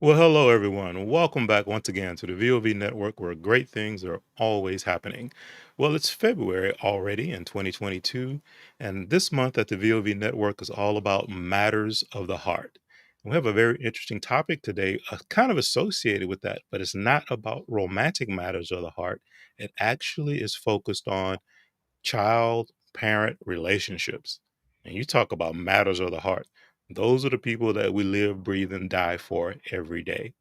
Well, hello, everyone. Welcome back once again to the VOV Network, where great things are always happening. Well, it's February already in 2022, and this month at the VOV Network is all about matters of the heart. We have a very interesting topic today, kind of associated with that, but it's not about romantic matters of the heart. It actually is focused on child parent relationships. And you talk about matters of the heart. Those are the people that we live, breathe, and die for every day.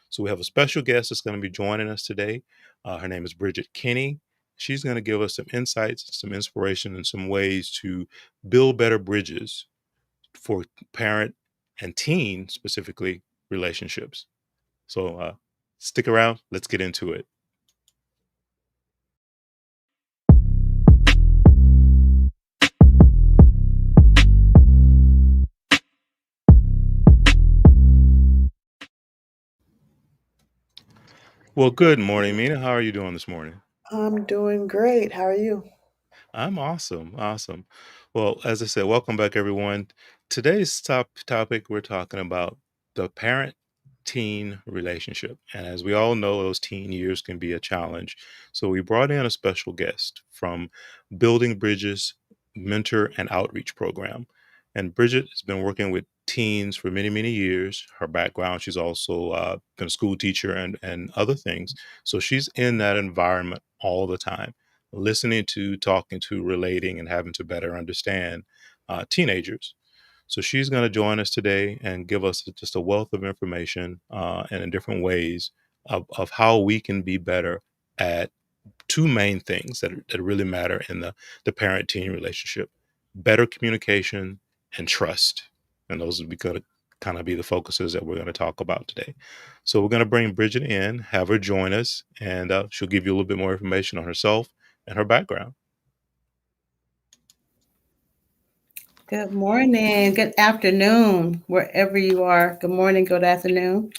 So we have a special guest that's going to be joining us today. Her name is Bridgit Kinney. She's going to give us some insights, some inspiration, and some ways to build better bridges for parent and teen, specifically, relationships. So stick around. Let's get into it. Well, good morning, Mina. How are you doing this morning? I'm doing great. How are you? I'm awesome. Awesome. Well, as I said, welcome back, everyone. Today's topic, we're talking about the parent teen relationship. And as we all know, those teen years can be a challenge. So we brought in a special guest from Building Bridges Mentor and Outreach Program. And Bridget has been working with teens for many, many years. Her background, she's also been a school teacher and other things. So she's in that environment all the time, listening to, talking to, relating, and having to better understand teenagers. So she's going to join us today and give us just a wealth of information and in different ways of how we can be better at two main things that really matter in the parent teen relationship: better communication and trust. And those are going to kind of be the focuses that we're going to talk about today. So we're going to bring Bridget in, have her join us, and she'll give you a little bit more information on herself and her background. Good morning, good afternoon, wherever you are. Good morning, good afternoon.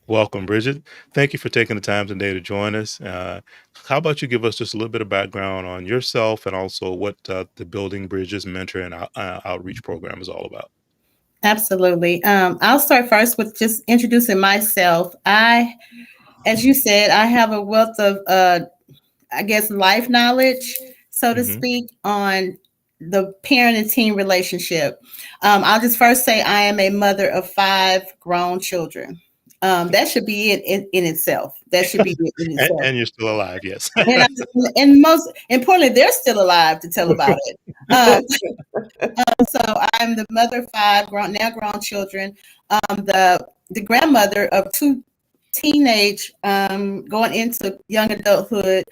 Welcome, Bridget. Thank you for taking the time today to join us. How about you give us just a little bit of background on yourself and also what the Building Bridges Mentor and Outreach Program is all about? Absolutely. I'll start first with just introducing myself. As you said, I have a wealth of, life knowledge, so to Hmm. speak, on the parent and teen relationship. I'll just first say I am a mother of 5 grown children. That should be it in itself. That should be it in itself. And you're still alive, yes. And, and most importantly, they're still alive to tell about it. So I'm the mother of 5 grown children, the grandmother of 2 teenage, going into young adulthood,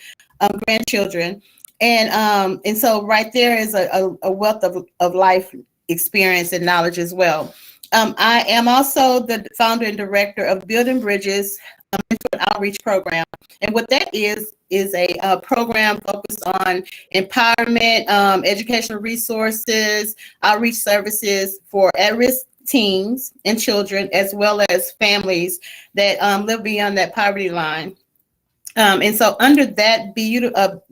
grandchildren, and so right there is a wealth of life experience and knowledge as well. I am also the founder and director of Building Bridges Mentor and Outreach Program, and what that is a program focused on empowerment, educational resources, outreach services for at-risk teens and children, as well as families that live beyond that poverty line. And so under that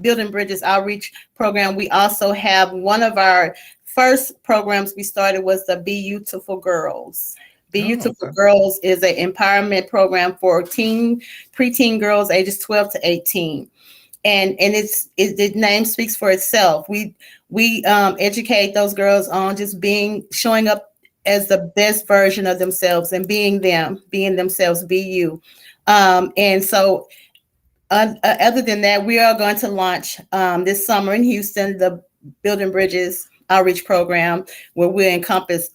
Building Bridges Outreach Program, we also have one of our first programs we started was the Be Beautiful Girls. Be Oh, Beautiful okay. Girls is an empowerment program for preteen girls ages 12 to 18. And the name speaks for itself. We educate those girls on just showing up as the best version of themselves and being themselves, be you. And so other than that, we are going to launch this summer in Houston the Building Bridges Outreach Program, where we encompass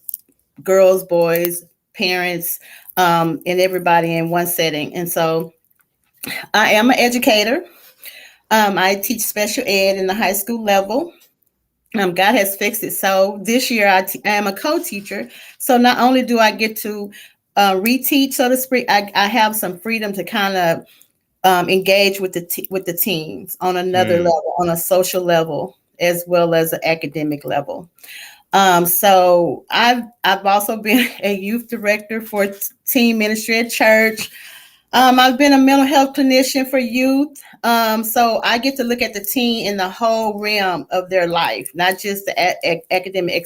girls, boys, parents, and everybody in one setting. And so I am an educator. I teach special ed in the high school level. God has fixed it. So this year I am a co-teacher. So not only do I get to reteach, so to speak, I have some freedom to kind of engage with the teams on another Mm. level, on a social level, as well as an academic level. So I've also been a youth director for teen ministry at church. I've been a mental health clinician for youth. So I get to look at the teen in the whole realm of their life, not just the academic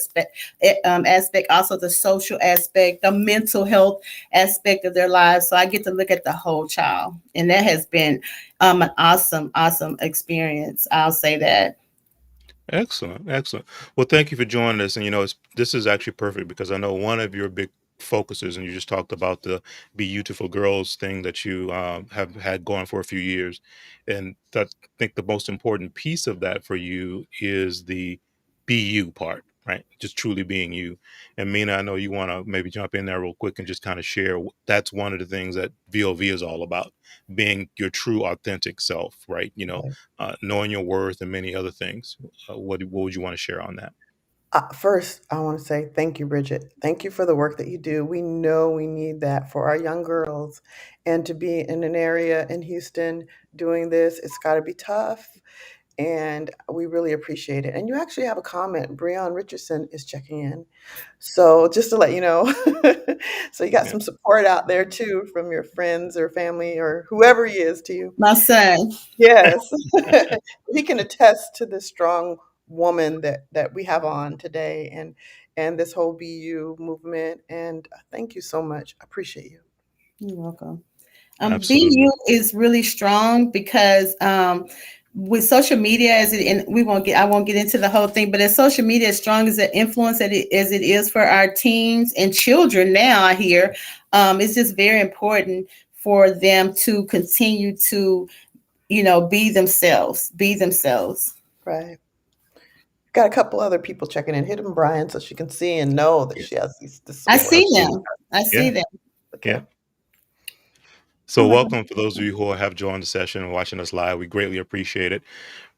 aspect, also the social aspect, the mental health aspect of their lives. So I get to look at the whole child. And that has been an awesome, awesome experience. I'll say that. Excellent, excellent. Well, thank you for joining us. And this is actually perfect because I know one of your big focuses, and you just talked about the Beautiful Girls thing that you have had going for a few years, and that I think the most important piece of that for you is the be you part, right? Just truly being you. And Mina, I know you want to maybe jump in there real quick and just kind of share. That's one of the things that VOV is all about: being your true, authentic self, right? Right. Knowing your worth and many other things. What would you want to share on that? First, I want to say thank you, Bridget. Thank you for the work that you do. We know we need that for our young girls. And to be in an area in Houston doing this, it's got to be tough. And we really appreciate it. And you actually have a comment. Breon Richardson is checking in. So just to let you know, so you got Yeah, some support out there too from your friends or family or whoever he is to you. My son. Yes. He can attest to the strong woman that we have on today and this whole BU movement. And thank you so much. I appreciate you. You're welcome. absolutely. BU is really strong because with social media, as it and I won't get into the whole thing, but as social media, as strong as the influence as it is for our teens and children now, I hear, it's just very important for them to continue to, be themselves. Right. Got a couple other people checking in. Hit him, Brian, so she can see and know that Yeah, she has this I yeah, support. see absolutely. them. I see Yeah, them. yeah. Okay. Oh So, my God. welcome for those of you who have joined the session and watching us live. We greatly appreciate it.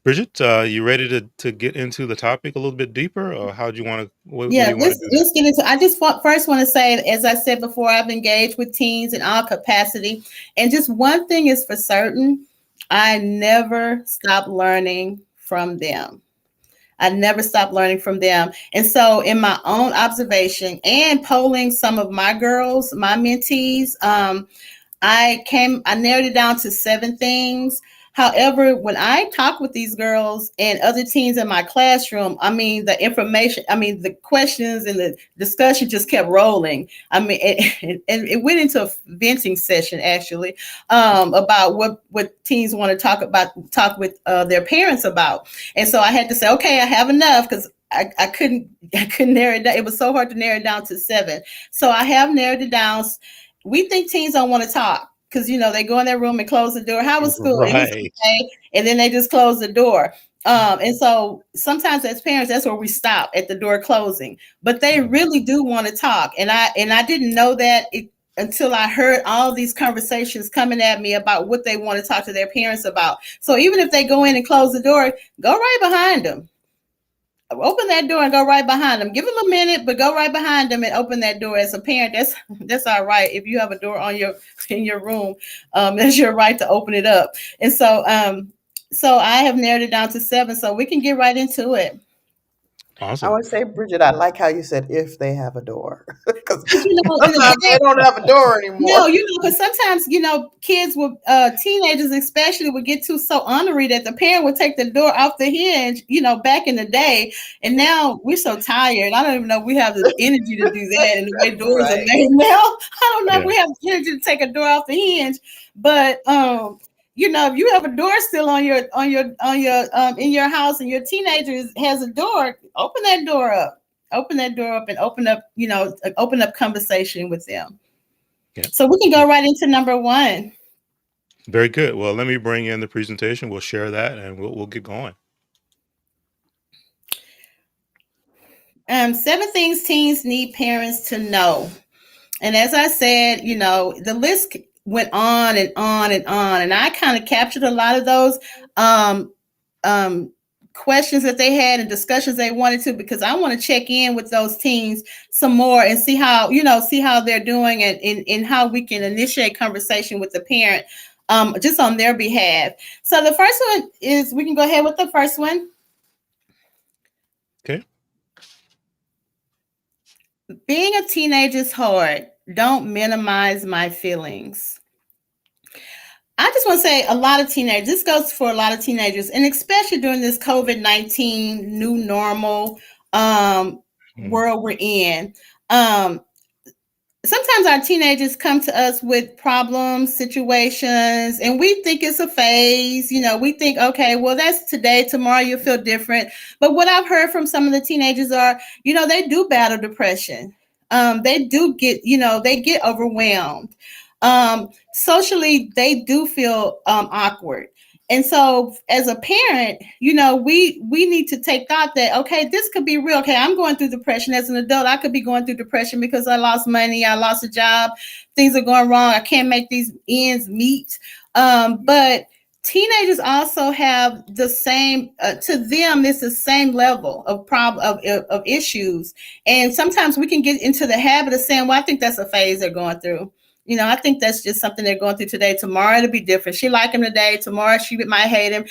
Bridget, you ready to get into the topic a little bit deeper, or how do you want to? What Yeah, do you want to let's do that? let's get into. I just first want to say, as I said before, I've engaged with teens in all capacity, and just one thing is for certain: I never stop learning from them. I never stop learning from them, and so in my own observation and polling some of my girls, my mentees, I narrowed it down to 7 things. However, when I talk with these girls and other teens in my classroom, the questions and the discussion just kept rolling. And it went into a venting session actually, about what teens want to talk with their parents about. And so I had to say, okay, I have enough because I couldn't narrow it down. It was so hard to narrow it down to 7. So I have narrowed it down. We think teens don't want to talk because they go in their room and close the door. How was school? It was Right. okay, and then they just close the door. And so sometimes as parents, that's where we stop at the door closing. But they really do want to talk, and I didn't know that until I heard all these conversations coming at me about what they want to talk to their parents about. So even if they go in and close the door, go right behind them, open that door and go right behind them. Give them a minute, but go right behind them and open that door. As a parent, that's all right. If you have a door in your room, that's your right to open it up. And so I have narrowed it down to 7, so we can get right into it. I Awesome. want to say, Bridget, I like how you said if they have a door. Because Because in the sometimes they don't have a door No, anymore. because sometimes, kids will, teenagers especially, would get too so ornery that the parent would take the door off the hinge, back in the day. And now we're so tired. I don't even know if we have the energy to do that. And the way doors are Right. made now, I don't know if Yeah. we have the energy to take a door off the hinge. But, if you have a door still in your house and your teenager has a door, open that door up. Open that door up and open up conversation with them. Yeah. So we can Yeah. go right into number 1. Very good. Well, let me bring in the presentation. We'll share that, and we'll get going. 7 things teens need parents to know. And as I said, the list went on and on and on, and I kind of captured a lot of those um, um, questions that they had and discussions they wanted to, because I want to check in with those teens some more and see how they're doing, and how we can initiate conversation with the parent, just on their behalf. So the first one is, we can go ahead with the first one. Okay. Being a teenager is hard. Don't minimize my feelings. I just want to say a lot of teenagers, this goes for a lot of teenagers, and especially during this COVID-19 new normal Mm. world we're in. Um, Sometimes our teenagers come to us with problems, situations, and we think it's a phase. We think, okay, well, that's today. Tomorrow you'll feel different. But what I've heard from some of the teenagers are, they do battle depression. They do get, they get overwhelmed. Socially, they do feel awkward. And so as a parent, we need to take thought that, okay, this could be real. Okay, I'm going through depression as an adult. I could be going through depression because I lost money, I lost a job, things are going wrong. I can't make these ends meet. But teenagers also have the same, to them, it's the same level of of issues. And sometimes we can get into the habit of saying, well, I think that's a phase they're going through. I think that's just something they're going through today. Tomorrow it'll be different. She like him today. Tomorrow she might hate him.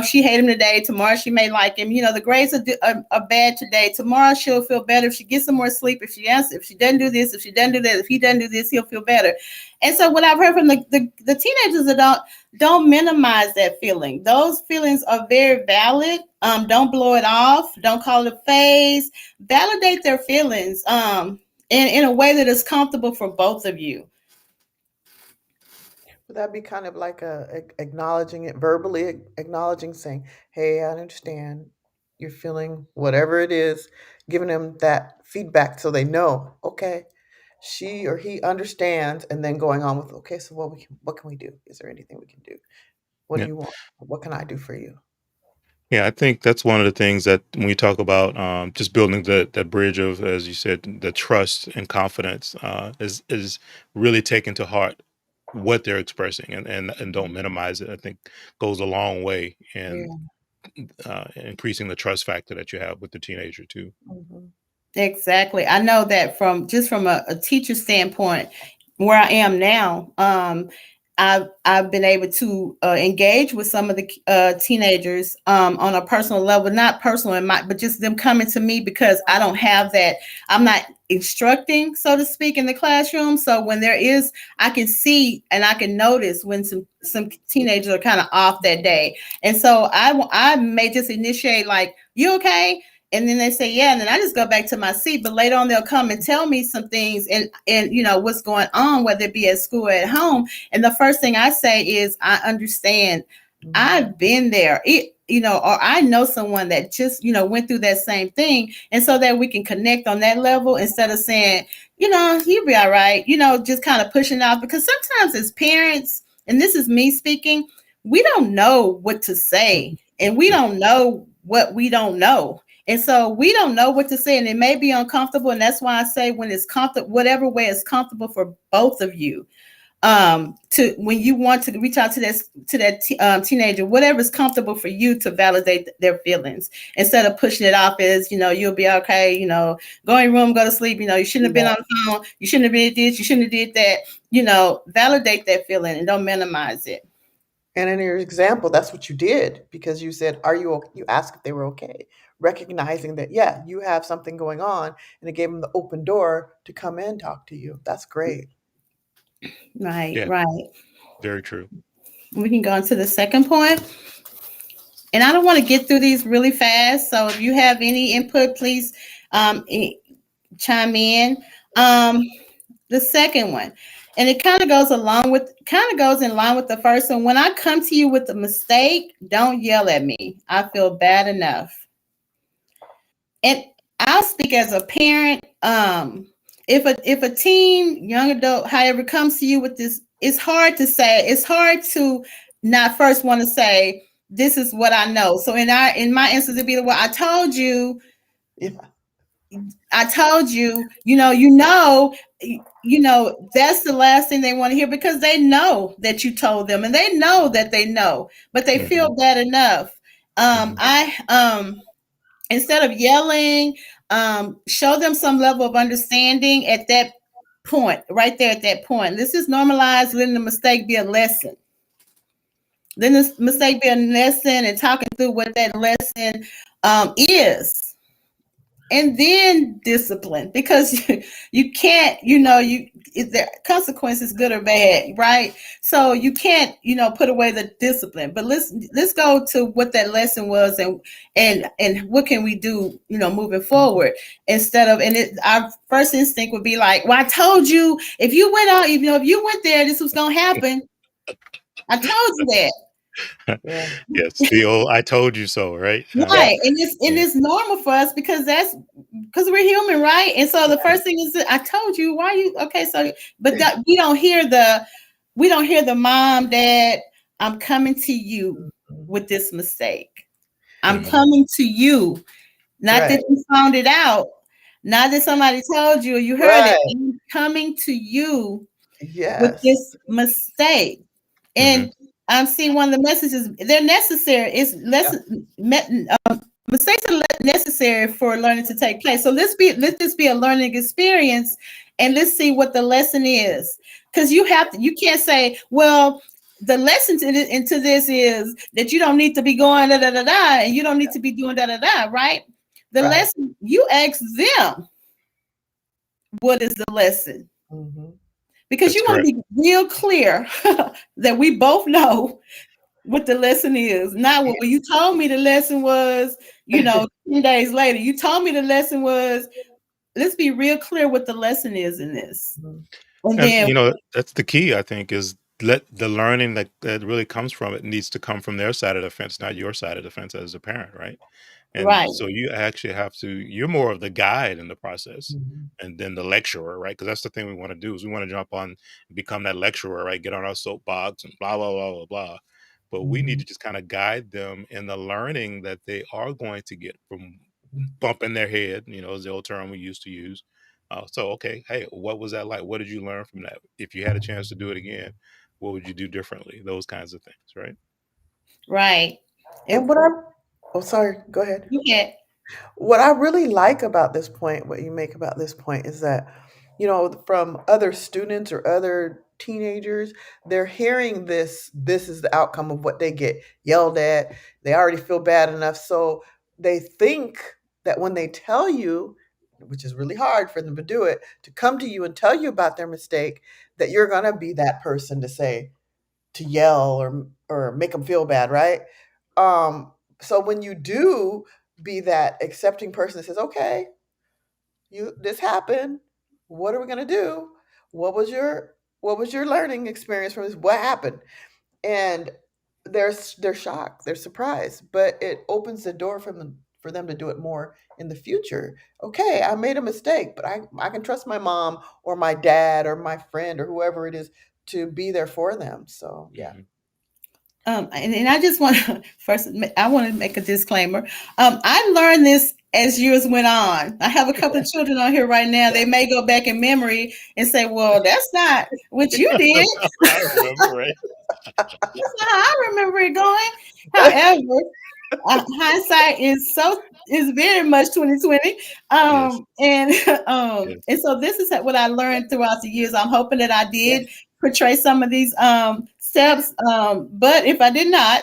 She hate him today. Tomorrow she may like him. The grades are bad today. Tomorrow she'll feel better if she gets some more sleep. If she doesn't do this, if she doesn't do that, if he doesn't do this, he'll feel better. And so what I've heard from the teenagers that don't minimize that feeling. Those feelings are very valid. Don't blow it off. Don't call it a phase. Validate their feelings. In a way that is comfortable for both of you. Would that be kind of like acknowledging it verbally, acknowledging, saying, "Hey, I understand you're feeling whatever it is," giving them that feedback so they know, okay, she or he understands, and then going on with, okay, so what can we do? Is there anything we can do? What do Yeah. you want? What can I do for you? Yeah, I think that's one of the things that when we talk about just building that bridge of, as you said, the trust and confidence is really taking to heart what they're expressing and don't minimize it. I think goes a long way in Yeah. increasing the trust factor that you have with the teenager too. Mhm. Exactly. I know that from a teacher standpoint, where I am now, I've been able to engage with some of the teenagers on a personal level, not personal in my, but just them coming to me because I don't have that. I'm not instructing, so to speak, in the classroom. So when there is, I can see and I can notice when some teenagers are kind of off that day, and so I may just initiate like, "You okay?" And then they say, yeah, and then I just go back to my seat. But later on, they'll come and tell me some things and what's going on, whether it be at school or at home. And the first thing I say is, I understand. Mhm. I've been there. Or I know someone that just, went through that same thing. And so that we can connect on that level instead of saying, you'll be all right, just kind of pushing off. Because sometimes as parents, and this is me speaking, we don't know what to say and we don't know what we don't know. And so we don't know what to say, and it may be uncomfortable. And that's why I say when it's comfortable, whatever way is comfortable for both of you. To when you want to reach out to that teenager, whatever is comfortable for you to validate their feelings instead of pushing it off as you'll be okay. Go in your room, go to sleep. You shouldn't have been Yeah. on the phone. You shouldn't have been this. You shouldn't have did that. Validate that feeling and don't minimize it. And in your example, that's what you did because you said, "Are you?" You asked if they were okay, recognizing that, yeah, you have something going on, and it gave them the open door to come in and talk to you. That's great. Right, Yeah, right. very true. We can go on to the second point. And I don't want to get through these really fast. So if you have any input, please um, chime in. Um, the second one, and it kind of goes in line with the first one. When I come to you with a mistake, don't yell at me. I feel bad enough. And I'll speak as a parent. If a teen, young adult, however, comes to you with this, it's hard to say. It's hard to not first want to say, "This is what I know." So in my instance, it'd be the way I told you. Yeah. I told you. That's the last thing they want to hear because they know that you told them, and they know that they know, but they Hmm. feel bad enough. Hmm. I Instead of yelling, show them some level of understanding at that point, right there at that point. This is normalized, letting the mistake be a lesson. Then this mistake be a lesson and talking through what that lesson is. and then discipline, because you can't, the consequences, good or bad, right? So you can't, put away the discipline. But let's go to what that lesson was, and what can we do, moving forward, instead of, our first instinct would be like, well, I told you, if you went out, if you went there, this was gonna happen. I told you that. Yeah. Yes, the old "I told you so," right? Yeah. Right. And it's normal for us, because we're human, right? And so the first thing is that I told you, why you okay, so but that we don't hear the mom, dad, I'm coming to you Mhm. with this mistake. I'm Mhm, coming to you. Not Right. that you found it out, not that somebody told you or you heard it. Right. I'm coming to you with Yes. this mistake. mhm, And I'm seeing one of the messages, they're necessary. It's less, Yeah. mistakes are necessary for learning to take place. So let this be a learning experience, and let's see what the lesson is. Because you can't say, well, the lesson into this is that you don't need to be going da da da da, and you don't need to be doing da da da, right? The Right. lesson, you ask them, what is the lesson? Hmm. Because that's you want correct. to be real clear that we both know what the lesson is. Not what you told me the lesson was, 10 days later. You told me the lesson was, let's be real clear what the lesson is in this. And And, then, that's the key, I think, is let the learning that really comes from it needs to come from their side of the fence, not your side of the fence as a parent, right? And right, so you actually have to you're more of the guide in the process Hmm. and then the lecturer, right? Because that's the thing we wanna do is we wanna jump on and become that lecturer, right? Get on our soapbox and blah, blah, blah, blah, blah. But we need Hmm. to just kinda guide them in the learning that they are going to get from bumping their head, is the old term we used to use. So, okay, hey, what was that like? What did you learn from that? If you had a chance to do it again, what would you do differently? Those kinds of things, right? right. And It, what I'm, oh, sorry, go ahead. you can't, What I really like about this point, what you make about this point, is that, from other students or other teenagers, they're hearing this is the outcome of what they get yelled at. They already feel bad enough. So they think that when they tell you, which is really hard for them to do it, to come to you and tell you about their mistake, that you're going to be that person to say, to yell or make them feel bad, right? So when you do be that accepting person that says, "Okay, you this happened. What are we gonna do? What was your what was your learning experience from this? What happened?" And they're shocked, they're surprised, but it opens the door for them to do it more in the future. Okay, I made a mistake, but I can trust my mom or my dad or my friend or whoever it is to be there for them. So yeah. Mhm. and I just want to first, I want to make a disclaimer. I learned this as years went on. I have a couple of children on here right now. They may go back in memory and say, well, that's not what you did. I remember, right? That's not how I remember it going. However, hindsight is very much 2020. Yes, And yes. and so this is what I learned throughout the years. I'm hoping that I Yeah. did portray some of these steps, but if I did not,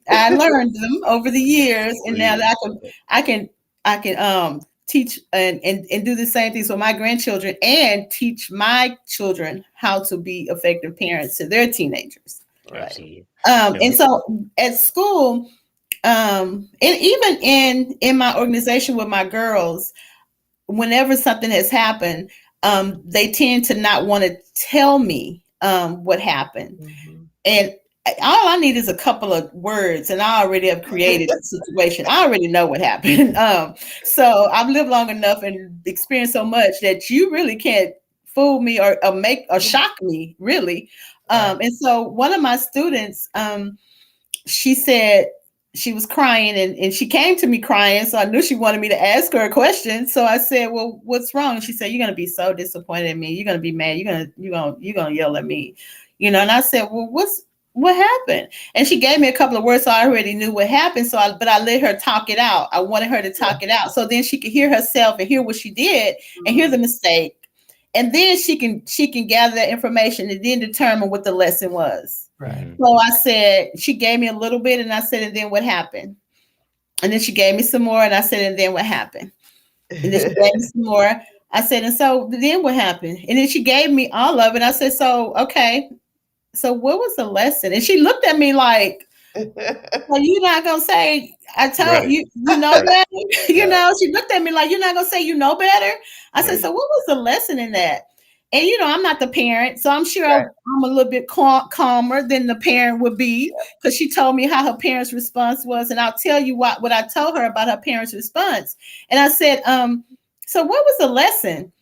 I learned them over the years, and now Please. that I can teach and do the same things with my grandchildren, and teach my children how to be effective parents to their teenagers. Right. Absolutely. And And so at school, and even in my organization with my girls, whenever something has happened, they tend to not want to tell me what happened. Mhm. And all I need is a couple of words, and I already have created the situation. I already know what happened. So I've lived long enough and experienced so much that you really can't fool me or make or shock me, really. Right. And so one of my students, she said she was crying, and she came to me crying. So I knew she wanted me to ask her a question. So I said, well, what's wrong? And she said, you're going to be so disappointed in me. You're going to be mad. You're going to yell at me, and I said, well, what happened? And she gave me a couple of words. So I already knew what happened. But I let her talk it out. I wanted her to Yeah. talk it out. So then she could hear herself and hear what she did and hear Mhm. the mistake. And then she can gather that information and then determine what the lesson was. Right. mhm, So I said, she gave me a little bit, and I said, and then what happened? And then she gave me some more, and I said, and then what happened? And then she gave me some more. I said, and so then what happened? And then she gave me all of it. I said, so, okay, so what was the lesson? And she looked at me like, well, you're not gonna say I told Right. you you know Right. better. You Yeah. know, she looked at me like you're not gonna say you know better. I said, Right. so what was the lesson in that? And I'm not the parent, so I'm sure Right. I'm a little bit calmer than the parent would be because she told me how her parents' response was, and I'll tell you what I told her about her parents' response. And I said, so what was the lesson?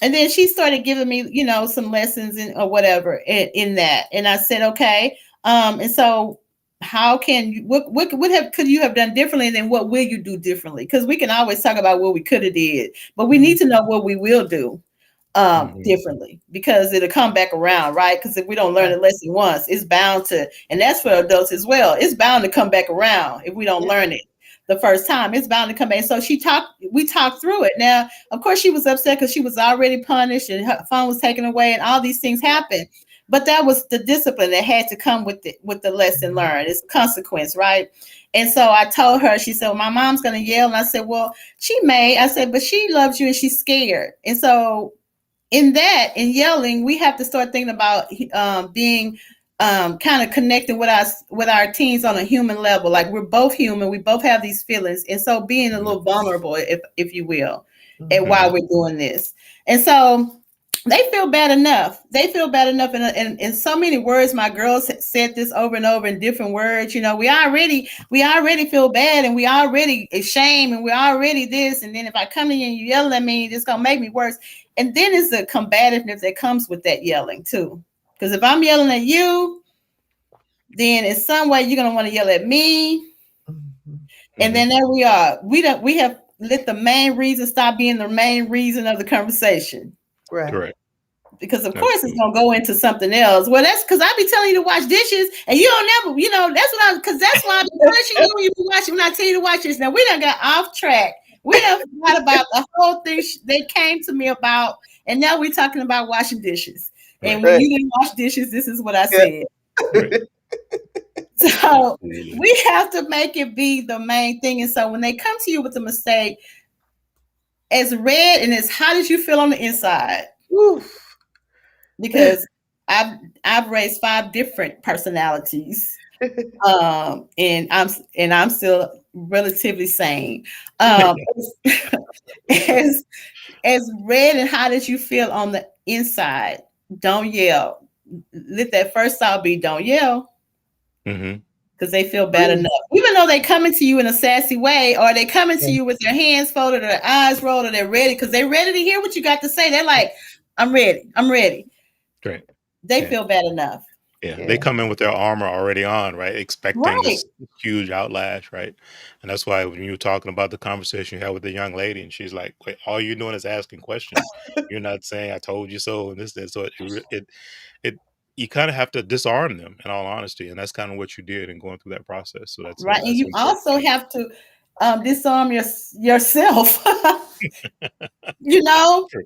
And then she started giving me, some lessons or whatever in that. And I said, okay. And so how can you, could you have done differently? And then what will you do differently? Because we can always talk about what we could have did, but we need to know what we will do Mhm. differently, because it'll come back around, right? Because if we don't learn Right. a lesson once, it's bound to, and that's for adults as well, it's bound to come back around if we don't Yeah. learn it the first time. It's bound to come back. So we talked through it. Now, of course, she was upset because she was already punished and her phone was taken away and all these things happened. But that was the discipline that had to come with the lesson learned. It's consequence, right? And so I told her, she said, well, my mom's going to yell. And I said, well, she may. I said, but she loves you and she's scared. And so in yelling, we have to start thinking about being kind of connecting with our teens on a human level. Like, we're both human, we both have these feelings, and so being a Mhm. little vulnerable, if you will, and Mhm. while Mhm. we're doing this. And so they feel bad enough. In so many words. My girls said this over and over in different words. We already feel bad, and we already ashamed, and we already this. And then if I come to you and you yell at me, it's gonna make me worse. And then it's the combativeness that comes with that yelling too. Because if I'm yelling at you, then in some way you're gonna want to yell at me. Mhm. And Mhm. then there we are. We have let the main reason stop being the main reason of the conversation. Right. Correct. Because of course it's Absolutely. gonna go into something else. Well, that's because I be telling you to wash dishes, and you don't never, because that's why I be punishing you when you be washing when I tell you to wash dishes. Now we done got off track. We done forgot about the whole thing they came to me about, and now we're talking about washing dishes. And Right. when Right. you didn't wash dishes, this is what I Yeah. said. Right. So Absolutely. we have to make it be the main thing. And so when they come to you with a mistake, as red and as hot as you feel on the inside, Oof. because I've raised 5 different personalities, and I'm still relatively sane. As, as as red and hot as you feel on the inside, don't yell. Let that first thought be, don't yell, Mhm. because they feel bad Breathe. enough. Even though they coming to you in a sassy way, or they coming to Yeah. you with their hands folded or their eyes rolled, or they're ready because they're ready to hear what you got to say. They're like, I'm ready. I'm ready. Right. They Yeah. feel bad enough. Yeah, they Yeah. come in with their armor already on, right? Expecting Right. this huge outlash, right? And that's why when you were talking about the conversation you had with the young lady, and she's like, "Wait, all you're doing is asking questions. You're not saying I told you so," and this, and so it you kind of have to disarm them, in all honesty, and that's kind of what you did in going through that process. So Right. And that's you an important also piece. have to disarm yourself.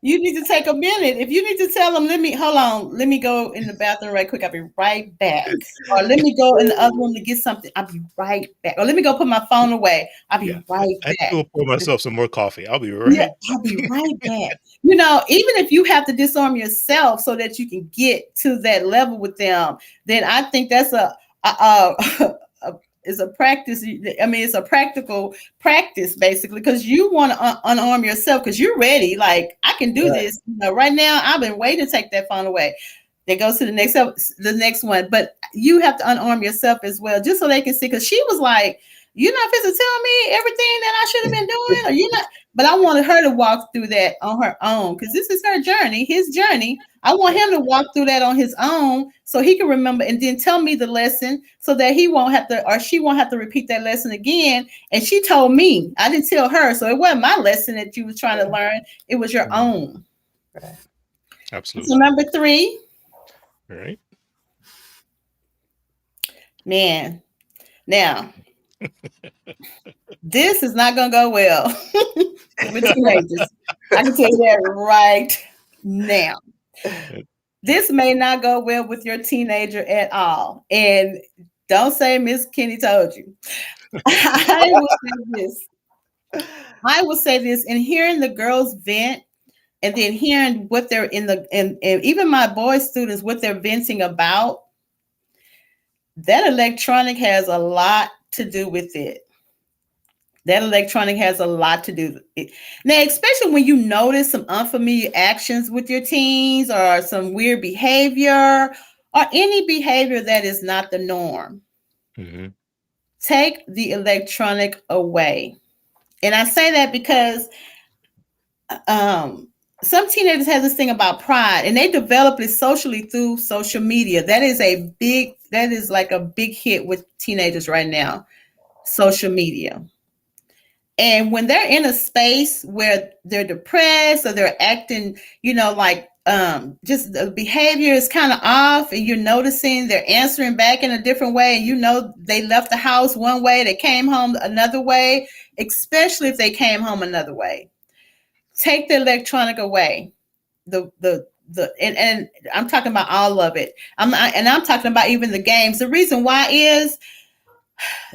You need to take a minute. If you need to tell them, hold on, let me go in the bathroom right quick. I'll be right back. Or let me go in the other room to get something. I'll be right back. Or let me go put my phone away. I'll be Yeah, right I have to back. go pour myself some more coffee. I'll be Yeah, right I'll be back. right back. Even if you have to disarm yourself so that you can get to that level with them, then I think that's a is a practice. I mean, it's a practical practice basically, because you want to unarm yourself because you're ready. Like, I can do Right. this. Right now, I've been waiting to take that phone away. That goes to the next one. But you have to unarm yourself as well, just so they can see. Because she was like, "You're not supposed to tell me everything that I should have been doing," or "You're not." But I wanted her to walk through that on her own, because this is her journey, his journey. I want him to walk through that on his own so he can remember, and then tell me the lesson so that he won't have to, or she won't have to repeat that lesson again. And she told me, I didn't tell her. So it wasn't my lesson that you was trying to learn. It was your Mhm. own. Right. So Absolutely. number 3, All right. man, now this is not going to go well with teenagers. I can tell you that right now. Yeah. This may not go well with your teenager at all. And don't say Miss Kinney told you. I will say this. I will say this, and hearing the girls vent, and then hearing what they're in the and even my boy students what they're venting about, that electronic has a lot to do with it. That electronic has a lot to do with it. Now, especially when you notice some unfamiliar actions with your teens or some weird behavior or any behavior that is not the norm, Hmm. take the electronic away. And I say that because um, some teenagers have this thing about pride and they develop it socially through social media. That is like a big hit with teenagers right now, social media. And when they're in a space where they're depressed or they're acting, like just the behavior is kind of off and you're noticing they're answering back in a different way, and they left the house one way, they came home another way, especially if they came home another way. Take the electronic away. And I'm talking about all of it. I'm talking about even the games. The reason why is,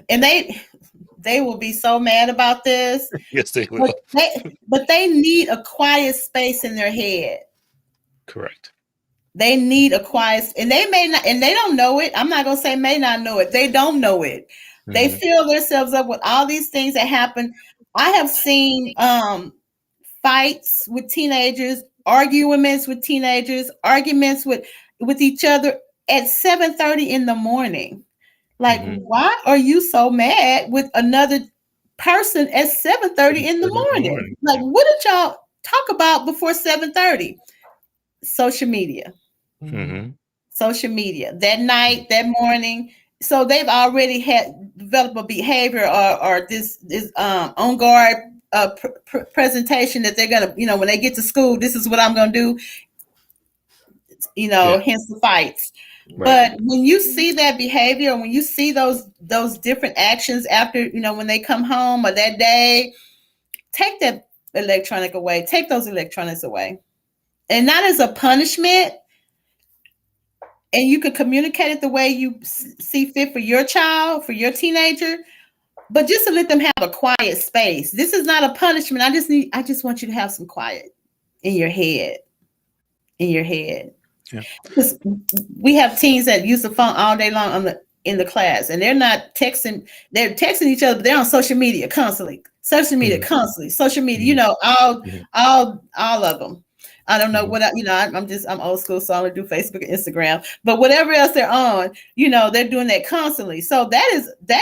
and they will be so mad about this, Yes, they but will. they need a quiet space in their head. Correct. They need a quiet, and they may not, and they don't know it. I'm not gonna say may not know it. They don't know it. They Hmm. fill themselves up with all these things that happen. I have seen fights with teenagers, arguments with teenagers, arguments with each other at 7:30 in the morning. Like, Hmm. why are you so mad with another person at 7:30 in the 7:30 in the morning? morning. Like, what did y'all talk about before 7:30? Social media. Hmm. Social media. That night, that morning. So they've already had developed a behavior or this on guard presentation that they're gonna, when they get to school, this is what I'm gonna do, Yeah. hence the fights. Right. But when you see that behavior, when you see those different actions after, when they come home or that day, take that electronic away. Take those electronics away. And not as a punishment, and you can communicate it the way you see fit for your child, for your teenager, but just to let them have a quiet space. This is not a punishment. I just want you to have some quiet in your head. In your head. Yeah. Because we have teens that use the phone all day long in the class, and they're not texting. They're texting each other, but they're on social media constantly. Social media Hmm. constantly. Social media. Hmm. All of them. I don't know Hmm. what I'm old school, so I only do Facebook and Instagram. But whatever else they're on, they're doing that constantly. So that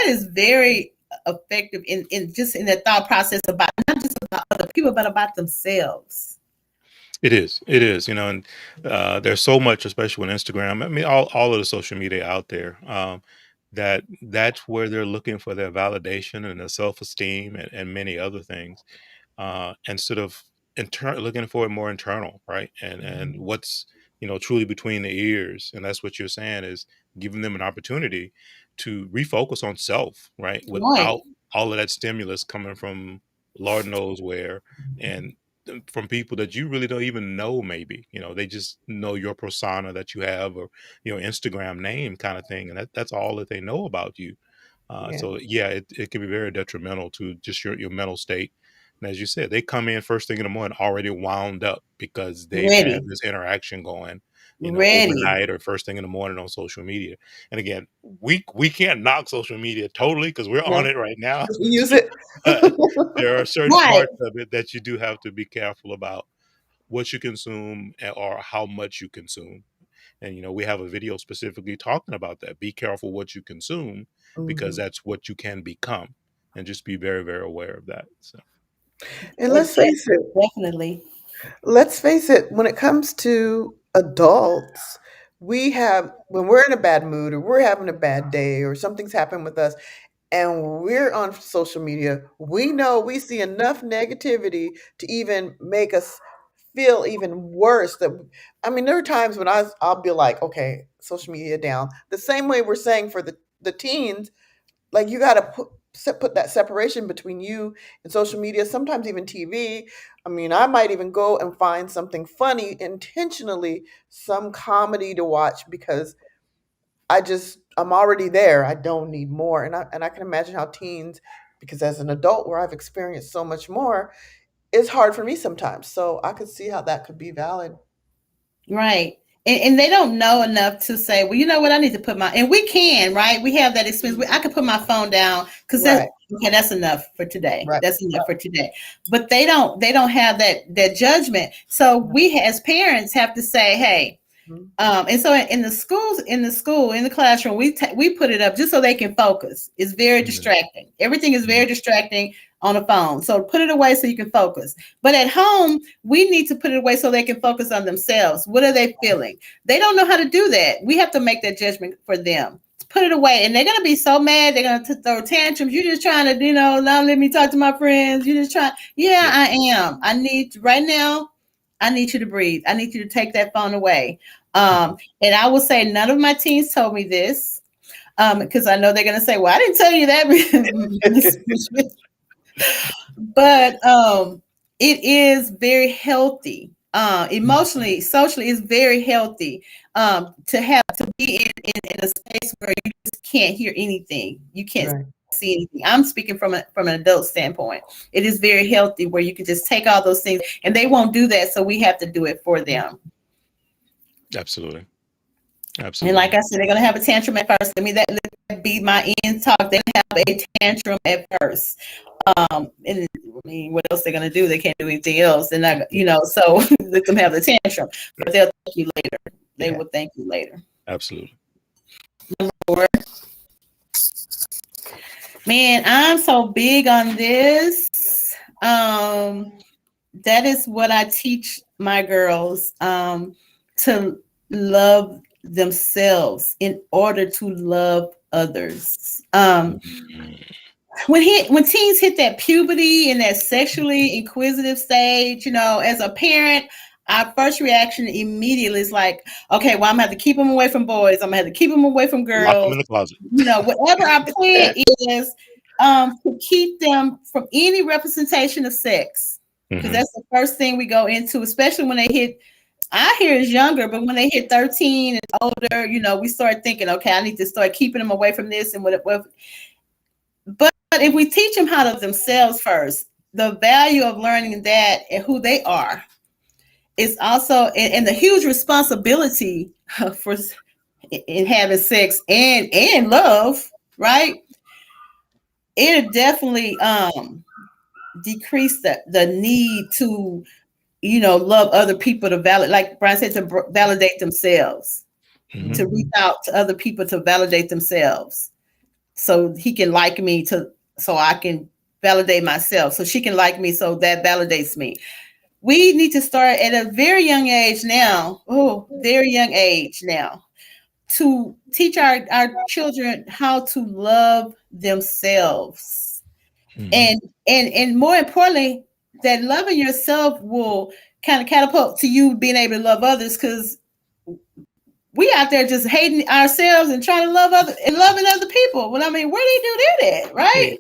is very effective in just in their thought process about not just about other people, but about themselves. It is. It is. And there's so much, especially with Instagram. I mean, all of the social media out there. That's where they're looking for their validation and their self esteem and many other things. Instead of looking for it more internal, right? And what's truly between the ears, and that's what you're saying is giving them an opportunity to refocus on self, right? Right. Without all of that stimulus coming from Lord knows where, and from people that you really don't even know. Maybe they just know your persona that you have, or your Instagram name kind of thing, and that's all that they know about you. Yeah. So yeah, it can be very detrimental to just your mental state. And as you said, they come in first thing in the morning already wound up because they've had Ready. this interaction going, Ready. overnight or first thing in the morning on social media. And again, we can't knock social media totally because we're on No, it right now. 'cause we use it. Uh, there are certain Right. parts of it that you do have to be careful about what you consume or how much you consume. And we have a video specifically talking about that. Be careful what you consume because Mhm. that's what you can become. And just be very, very aware of that. So And Definitely. let's face it, when it comes to adults, when we're in a bad mood or we're having a bad day or something's happened with us and we're on social media, we know we see enough negativity to even make us feel even worse. There are times when I'll be like, okay, social media down. The same way we're saying for the teens, like you got to put that separation between you and social media, sometimes even TV. I might even go and find something funny intentionally, some comedy to watch because I'm already there. I don't need more. And I can imagine how teens because as an adult where I've experienced so much more, it's hard for me sometimes. So I could see how that could be valid. Right. And they don't know enough to say, well, you know what, I need to put my, and we can, right? We have that experience. I could put my phone down because that's Right. okay, that's enough for today. Right. That's enough for today. But they don't have that judgment. So we as parents have to say, hey, and so in the schools, in the classroom, we put it up just so they can focus. It's very distracting. Everything is very distracting on the phone. So put it away so you can focus. But at home, we need to put it away so they can focus on themselves. What are they feeling? They don't know how to do that. We have to make that judgment for them. Put it away, and they're gonna be so mad. They're gonna throw tantrums. You're just trying to, not let me talk to my friends. You're just trying. Yeah, I am. I need right now. I need you to breathe. I need you to take that phone away. And I will say none of my teens told me this because I know they're going to say, well, I didn't tell you that. But it is very healthy. Emotionally, socially, it's very healthy to be in a space where you just can't hear anything. You can't see anything. I'm speaking from an adult standpoint. It is very healthy where you can just take all those things, and they won't do that, so we have to do it for them. Absolutely. And like I said, they're gonna have a tantrum at first. Let that be my end talk. They have a tantrum at first. And I mean, what else they're gonna do? They can't do anything else. And so let them have the tantrum. But they'll thank you later. They will thank you later. Absolutely. Number 4. Man, I'm so big on this. That is what I teach my girls, to love themselves in order to love others. When teens hit that puberty and that sexually inquisitive stage, as a parent, our first reaction immediately is like, okay, well, I'm gonna have to keep them away from boys. I'm gonna have to keep them away from girls. Lock them in the closet. Whatever our plan is, to keep them from any representation of sex, because that's the first thing we go into, especially when they hit. I hear is younger, but when they hit 13 and older, we start thinking, okay, I need to start keeping them away from this and whatever. But if we teach them how to themselves first, the value of learning that and who they are is also, and the huge responsibility for in having sex and love, right? It definitely decrease the need to love other people, to validate, like Bryan said, to validate themselves, to reach out to other people to validate themselves, so he can like me, so I can validate myself, so she can like me, so that validates me. We need to start at a very young age now, to teach our children how to love themselves. And more importantly, that loving yourself will kind of catapult to you being able to love others, because we out there just hating ourselves and trying to love other and loving other people. Well, I mean, where do you do that at, right?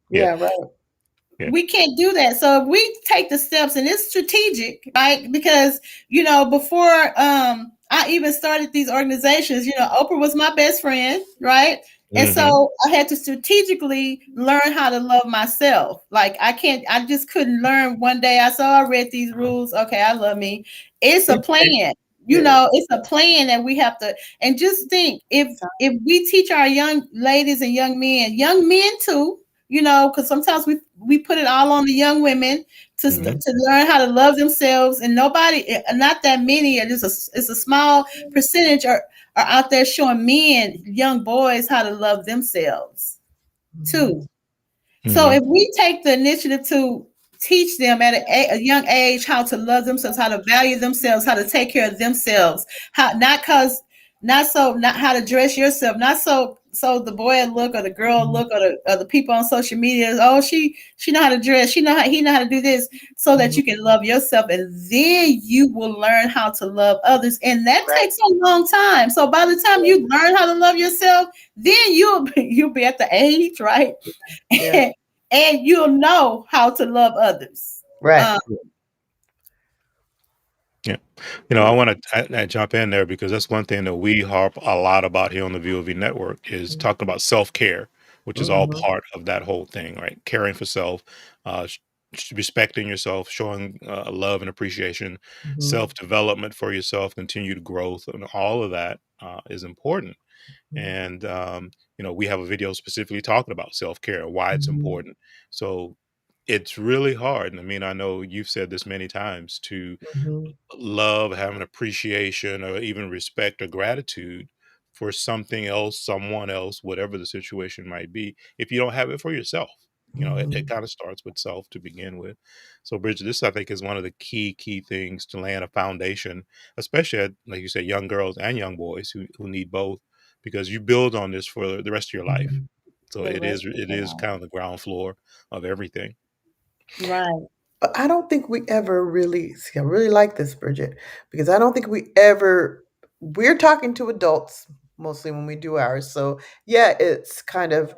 Right. We can't do that. So if we take the steps, and it's strategic, right? Because before I even started these organizations, Oprah was my best friend, right? And so I had to strategically learn how to love myself. Like I just couldn't learn one day. I read these rules. Okay, I love me. It's a plan. It's a plan that we have to. And just think, if we teach our young ladies and young men too, because sometimes we put it all on the young women to learn how to love themselves, and not that many, it's a small percentage are out there showing men, young boys, how to love themselves too. So if we take the initiative to teach them at a young age how to love themselves, how to value themselves, how to take care of themselves, not how to dress yourself, not so the boy look or the girl look or the people on social media, oh, she know how to dress, he know how to do this, so that you can love yourself, and then you will learn how to love others, and that takes a long time. So by the time you learn how to love yourself, then you'll be at the age, right? And you'll know how to love others, right? I want to jump in there, because that's one thing that we harp a lot about here on the VOV network is talking about self-care, which is all Mhm. part of that whole thing, right? Caring for self, respecting yourself, showing love and appreciation, Mhm. self development for yourself, continued growth, and all of that is important. Mhm. And we have a video specifically talking about self care, why it's Mhm. important. So it's really hard. And I mean, I know you've said this many times, to Mhm. love, have an appreciation, or even respect or gratitude for something else, someone else, whatever the situation might be. If you don't have it for yourself, it Mhm. kind of starts with self to begin with. So, Bridget, this I think is one of the key things to laying a foundation, especially at, like you said, young girls and young boys who need both, because you build on this for the rest of your life. Mhm. So The it rest is of it their is life. kind of the ground floor of everything. Right. But I don't think we ever really see, I really like this, Bridget, because I don't think we ever we're talking to adults mostly when we do ours. So, yeah, it's kind of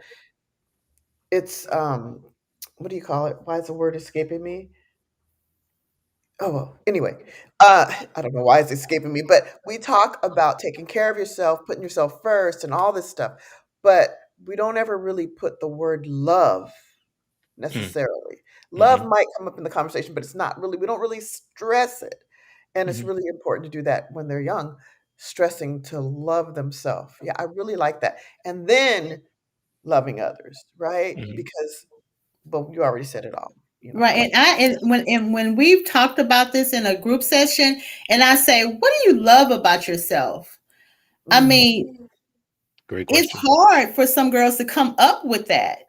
it's what do you call it? Why is the word escaping me? Oh, well, anyway, I don't know why it's escaping me, but we talk about taking care of yourself, putting yourself first, and all this stuff, but we don't ever really put the word love Mm, necessarily. Love mhm, might come up in the conversation, but it's not really, we don't really stress it. And it's mhm, really important to do that when they're young, stressing to love themselves. Yeah, I really like that. And then loving others, right? mhm, Because, but you already said it all. Right. I like. And when we've talked about this in a group session, and I say, what do you love about yourself? I Mm, mean, great it's question. hard for some girls to come up with that.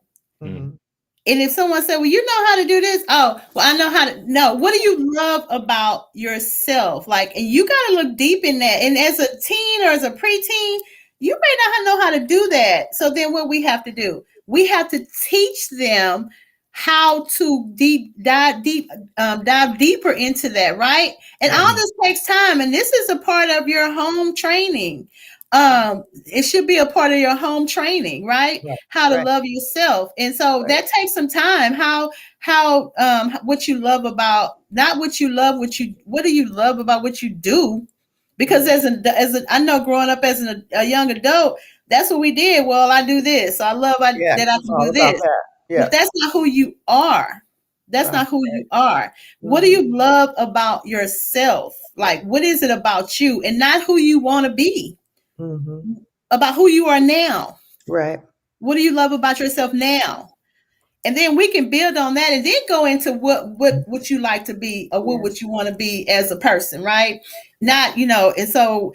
Mm, mhm, And if someone said, well, you know how to do this? Oh, well, I know how to. No, what do you love about yourself? Like, and you got to look deep in that. And as a teen or as a preteen, you may not know how to do that. So then what we have to do? We have to teach them how to dive deeper into that, right? And right, all mhm, this takes time. And this is a part of your home training. It should be a part of your home training, right? right, How to right, love yourself. And so right. that takes some time. How what you love about, not what you love, what do you love about what you do? Because Mhm. as a I know, growing up as a young adult, that's what we did. Well, I do this. So I love Yeah, that I it's can all do about this. that. But Yeah. that's not who you are. That's Right. not who you are. What do Mhm, you love about yourself? Like, what is it about you, and not who you want to be? mhm. About who you are now. Right. What do you love about yourself now? And then we can build on that, and then go into what you like to be, or what Yeah. would you want to be as a person, right? Not, and so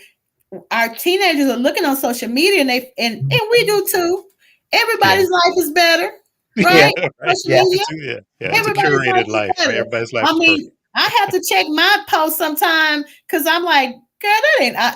our teenagers are looking on social media, and we do too. yeah. Everybody's life is better, Yeah, right? right. Social Yeah. media. Yeah, it's a Everybody's life curated is life, right? better. Everybody's life I is perfect. mean, I have to check my post sometime, because I'm like, girl,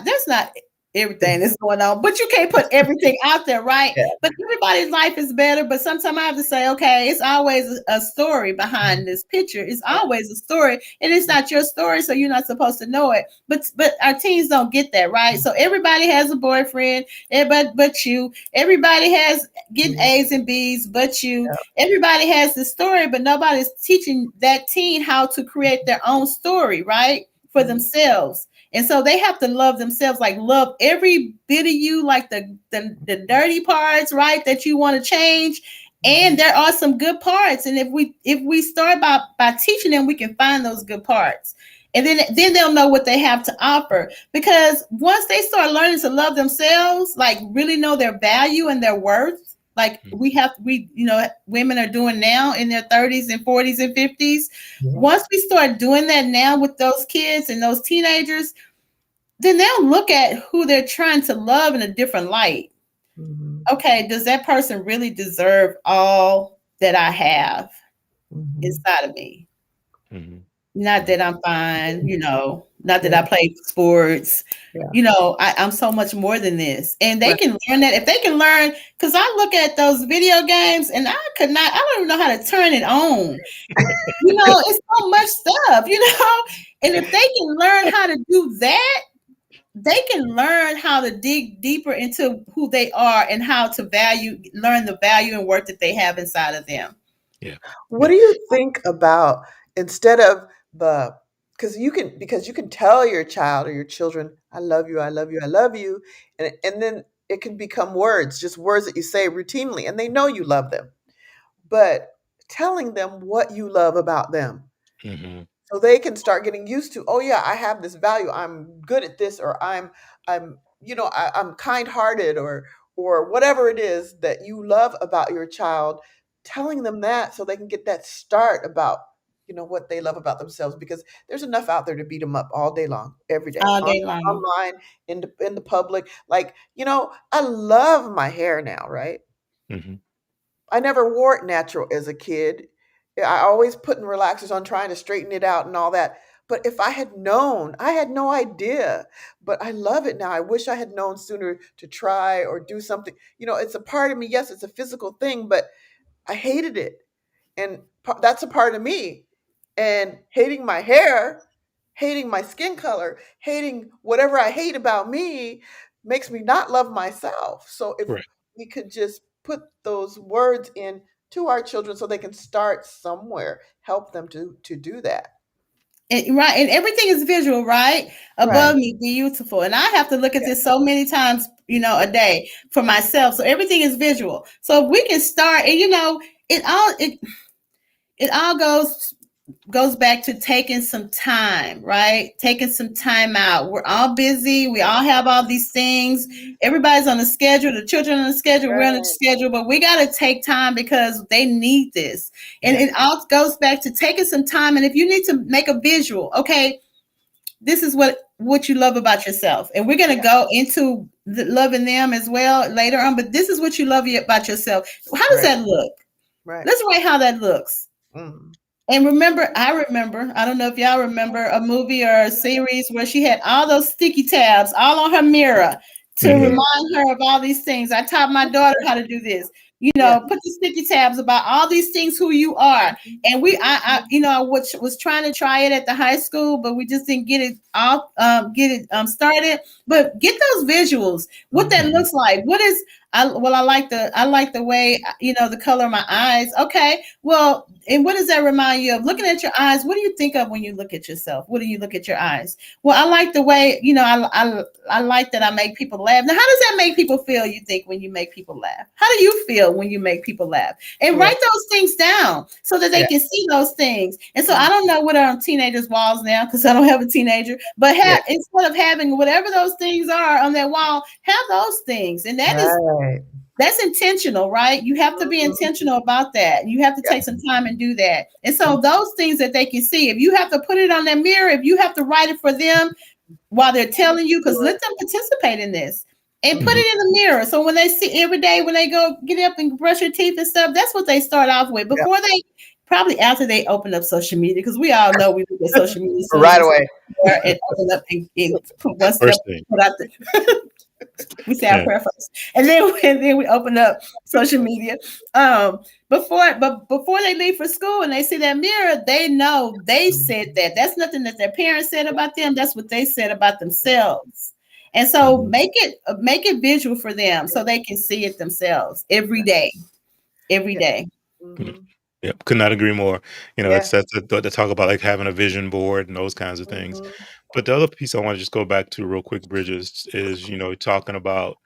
that's not everything that's going on. But you can't put everything out there, right? Yeah. But everybody's life is better. But sometimes I have to say, okay, it's always a story behind this picture. It's always a story, and it's not your story, so you're not supposed to know it. But our teens don't get that, right? So everybody has a boyfriend, everybody but you. Everybody has getting Mhm. A's and B's, but you. Yeah. Everybody has the story, but nobody's teaching that teen how to create their own story, right? For Mhm. themselves. And so they have to love themselves, like love every bit of you, like the dirty parts, right? That you want to change. And Mhm. there are some good parts. And if we start by teaching them, we can find those good parts. And then they'll know what they have to offer. Because once they start learning to love themselves, like really know their value and their worth, like Mm, women are doing now in their 30s and 40s and 50s. Yeah. Once we start doing that now with those kids and those teenagers, then they'll look at who they're trying to love in a different light. Mhm. Okay, does that person really deserve all that I have Mhm. inside of me? mhm, Not mhm, that I'm fine, not that Yeah. I play sports. Yeah. I'm so much more than this. And they Right. can learn that. If they can learn, because I look at those video games and I don't even know how to turn it on. It's so much stuff. And if they can learn how to do that, they can learn how to dig deeper into who they are, and how to learn the value and worth that they have inside of them. yeah, What yeah. do you think about, instead of the, because you can tell your child or your children, I love you, I love you, I love you, and then it can become words, just words that you say routinely, and they know you love them. But telling them what you love about them, Mhm. so they can start getting used to, oh yeah, I have this value, I'm good at this, or I'm I'm kind-hearted, or whatever it is that you love about your child, telling them that so they can get that start about what they love about themselves, because there's enough out there to beat them up all day long, every day, all day long. online, in the public. Like, I love my hair now, right? Mhm. I never wore it natural as a kid. I always putting relaxers on, trying to straighten it out and all that. But if I had known, I had no idea. But I love it now. I wish I had known sooner to try or do something. It's a part of me. Yes, it's a physical thing, but I hated it. And that's a part of me. And hating my hair, hating my skin color, hating whatever I hate about me makes me not love myself. So if Right. we could just put those words in to our children so they can start somewhere, help them to do that. Right, and everything is visual, right? Right. Above me, beautiful, and I have to look at Yeah. this so many times, a day for myself. So everything is visual. So if we can start, and it all goes back to taking some time, right? Taking some time out. We're all busy. We all have all these things. Everybody's on a schedule. The children on a schedule. We're on a Right. schedule, but we got to take time because they need this. And Yeah. it all goes back to taking some time. And if you need to make a visual, okay, this is what you love about yourself. And we're going to Yeah. go into loving them as well later on. But this is what you love about yourself. How does Right. that look? Right. Let's write how that looks. Mm. And I don't know if y'all remember a movie or a series where she had all those sticky tabs all on her mirror to Mhm. remind her of all these things. I taught my daughter how to do this. Yeah. Put the sticky tabs about all these things, who you are. And I was trying to try it at the high school, but we just didn't get it started. But get those visuals, what that Mhm. Mhm. looks like. I like the way, the color of my eyes. Okay, well, and what does that remind you of? Looking at your eyes, what do you think of when you look at yourself? What do you look at your eyes? Well, I like the way, I like that I make people laugh. Now, how does that make people feel, you think, when you make people laugh? How do you feel when you make people laugh? And Yeah. write those things down so that they Yeah. can see those things. And so Mm. I don't know what are on teenagers' walls now because I don't have a teenager, but Yeah. instead of having whatever those things are on that wall, have those things. And Right. that's intentional, right? You have to be Mhm. intentional about that. You have to Yeah. take some time and do that. And so Mhm. those things that they can see, if you have to put it on their mirror, if you have to write it for them while they're telling you, because let them participate in this and put Mhm. it in the mirror. So when they see every day, when they go get up and brush their teeth and stuff, that's what they start off with Yeah. before they probably after they open up social media, because we all know we look at social media as soon as Right we away. and open up and put one step, First thing. put out the we say our Yeah. prayer first, and then we open up social media. Before they leave for school and they see that mirror, they know they said that. That's nothing that their parents said about them. That's what they said about themselves. And so Mhm. make it visual for them so they can see it themselves every day, every Yeah. day. Mhm. Mhm. Yep, could not agree more. Yeah. It's that's the talk about, like, having a vision board and those kinds of things. Mhm. But the other piece I wanna just go back to real quick, Bridget, is, talking about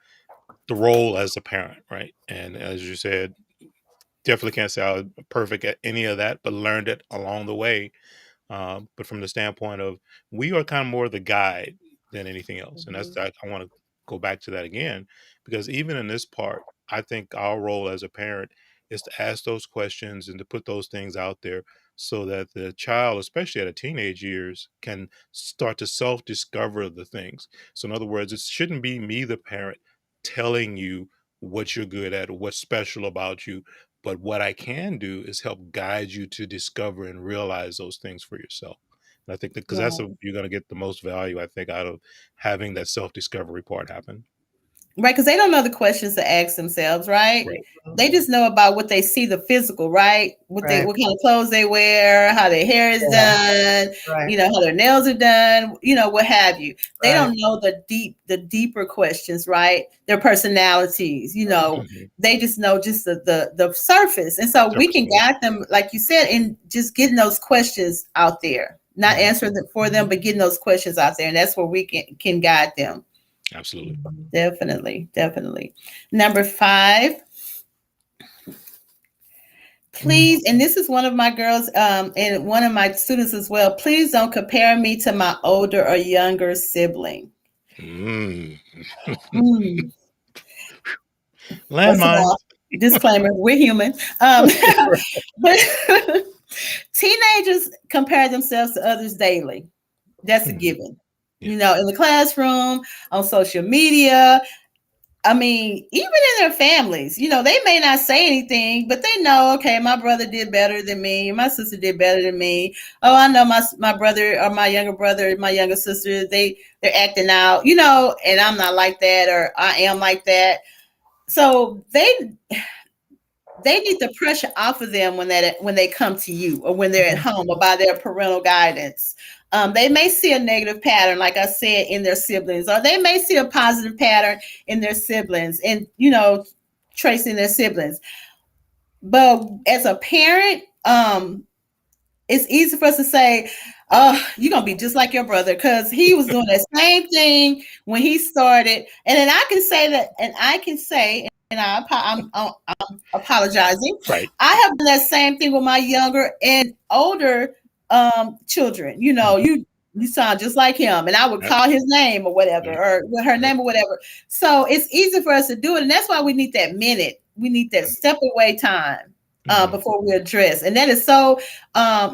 the role as a parent, right? And as you said, definitely can't say I was perfect at any of that, but learned it along the way. But from the standpoint of, we are kind of more the guide than anything else. And that's Mhm. that I want to go back to that again, because even in this part, I think our role as a parent is to ask those questions and to put those things out there so that the child, especially at a teenage years, can start to self-discover the things. So in other words, it shouldn't be me, the parent, telling you what you're good at or what's special about you, but what I can do is help guide you to discover and realize those things for yourself. And I think that because Right. you're going to get the most value, I think, out of having that self discovery part happen. Right, because they don't know the questions to ask themselves, right? Right. They Mhm. just know about what they see, the physical, right? Right. What kind of clothes they wear, how their hair is Yeah. done, Right. how their nails are done, what have you. They Right. don't know the deeper questions, right? Their personalities, Mhm. Mhm. they just know just the surface. And so we Surface can level. guide them, like you said, in just getting those questions out there, not Mhm. answering them for them, but getting those questions out there. And that's where we can guide them. Absolutely. Mhm. Definitely, definitely. Number 5, Mhm. please, and this is one of my girls, and one of my students as well. Please don't compare me to my older or younger sibling. Mm. Mm. First of Landmines. all, disclaimer: we're human. But teenagers compare themselves to others daily. That's a Mhm. given. Yeah. In the classroom, on social media, I mean, even in their families, they may not say anything, but they know, okay, my brother did better than me, my sister did better than me. Oh, I know my brother or my younger brother, my younger sister, they're acting out, and I'm not like that, or I am like that. So they need the pressure off of them when they come to you or when they're at Mhm. home or by their parental guidance. They may see a negative pattern, like I said, in their siblings, or they may see a positive pattern in their siblings, and tracing their siblings. But as a parent, it's easy for us to say, "Oh, you're gonna be just like your brother," because he was doing the same thing when he started. And then I can say that, and I can say, and I'm apologizing. Right. I have done that same thing with my younger and older children. You sound just like him, and I would Yep. call his name or whatever, Yep. or her Yep. name or whatever. So it's easy for us to do it, and that's why we need that minute. We need that step away time Mhm. before we address, and that is so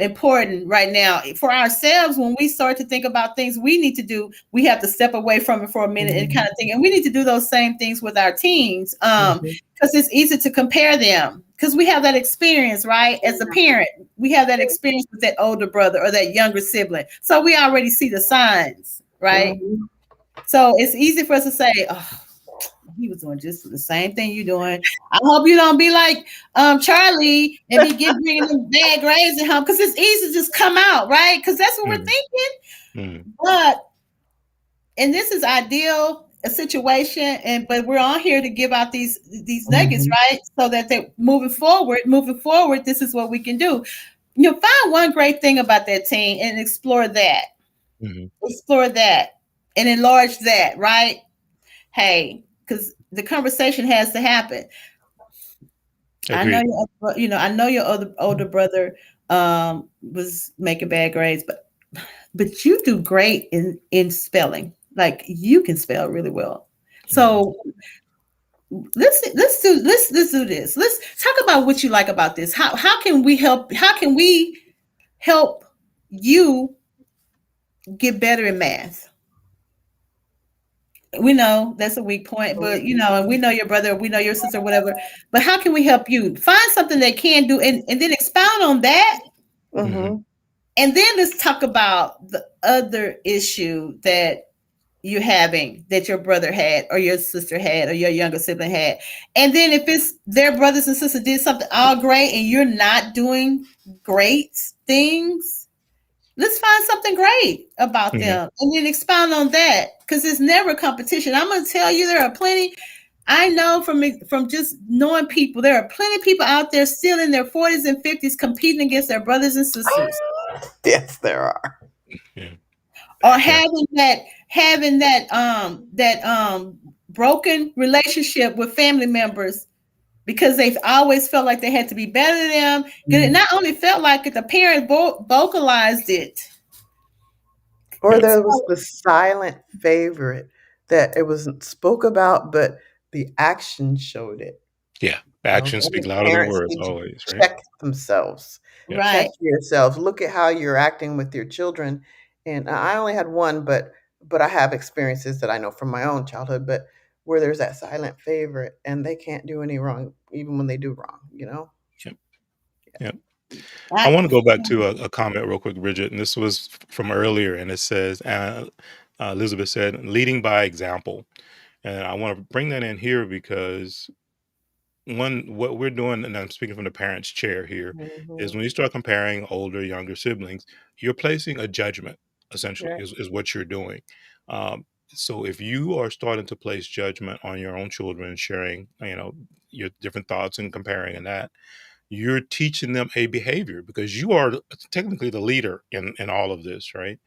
important right now for ourselves. When we start to think about things we need to do, we have to step away from it for a minute and kind Mhm. of think. And we need to do those same things with our teens, Mhm. because it's easy to compare them because we have that experience, right? As a parent, we have that experience with that older brother or that younger sibling, so we already see the signs, right? Mhm. So it's easy for us to say, "Oh, he was doing just the same thing you're doing. I hope you don't be like Charlie and bringing them bad grades at home," because it's easy to just come out, right? Because that's what we're Mhm. thinking. Mhm. But and this is ideal a situation, but we're on here to give out these nuggets, Mhm. right? So that they moving forward, this is what we can do. Find one great thing about that team and Mhm. explore that, and enlarge that, right? Hey, because the conversation has to happen. I know Agreed. I know your older brother was making bad grades, but you do great in spelling. Like you can spell really well. Mhm. So let's do this. Let's talk about what you like about this. How can we help? How can we help you get better in math? We know that's a weak point, but and we know your brother, we know your sister, whatever. But how can we help you find something they can do, and then expound on that. Mhm. Mhm. And then let's talk about the other issue that you're having, that your brother had or your sister had or your younger sibling had. And then if it's their brothers and sisters did something all great and you're not doing great things, let's find something great about Mhm. them and then expound on that, because it's never competition. I'm going to tell you, there are plenty. I know from just knowing people, there are plenty of people out there still in their 40s and 50s competing against their brothers and sisters, Yes, there are. Yeah. or Yeah. having that broken relationship with family members because they've always felt like they had to be better than them. Because it Mhm. not only felt like it, the parent vocalized it. Or Yep. there was So, the silent favorite that it wasn't spoke about, but the action showed it. Yeah. I Actions speak think louder than parents words need to always, right? check themselves. Yep. Check right. yourselves. Look at how you're acting with your children. And I only had one, but I have experiences that I know from my own childhood, but where there's that silent favorite and they can't do any wrong, even when they do wrong, you know? Yep. Yep. I I, want to go back to a comment real quick, Bridget, and this was from earlier, and it says, Elizabeth said, leading by example. And I want to bring that in here because what we're doing, and I'm speaking from the parent's chair here, is Mhm. when you start comparing older, younger siblings, you're placing a judgment, essentially, Right. is what you're doing. So if you are starting to place judgment on your own children, sharing, your different thoughts and comparing and that, you're teaching them a behavior because you are technically the leader in all of this, right?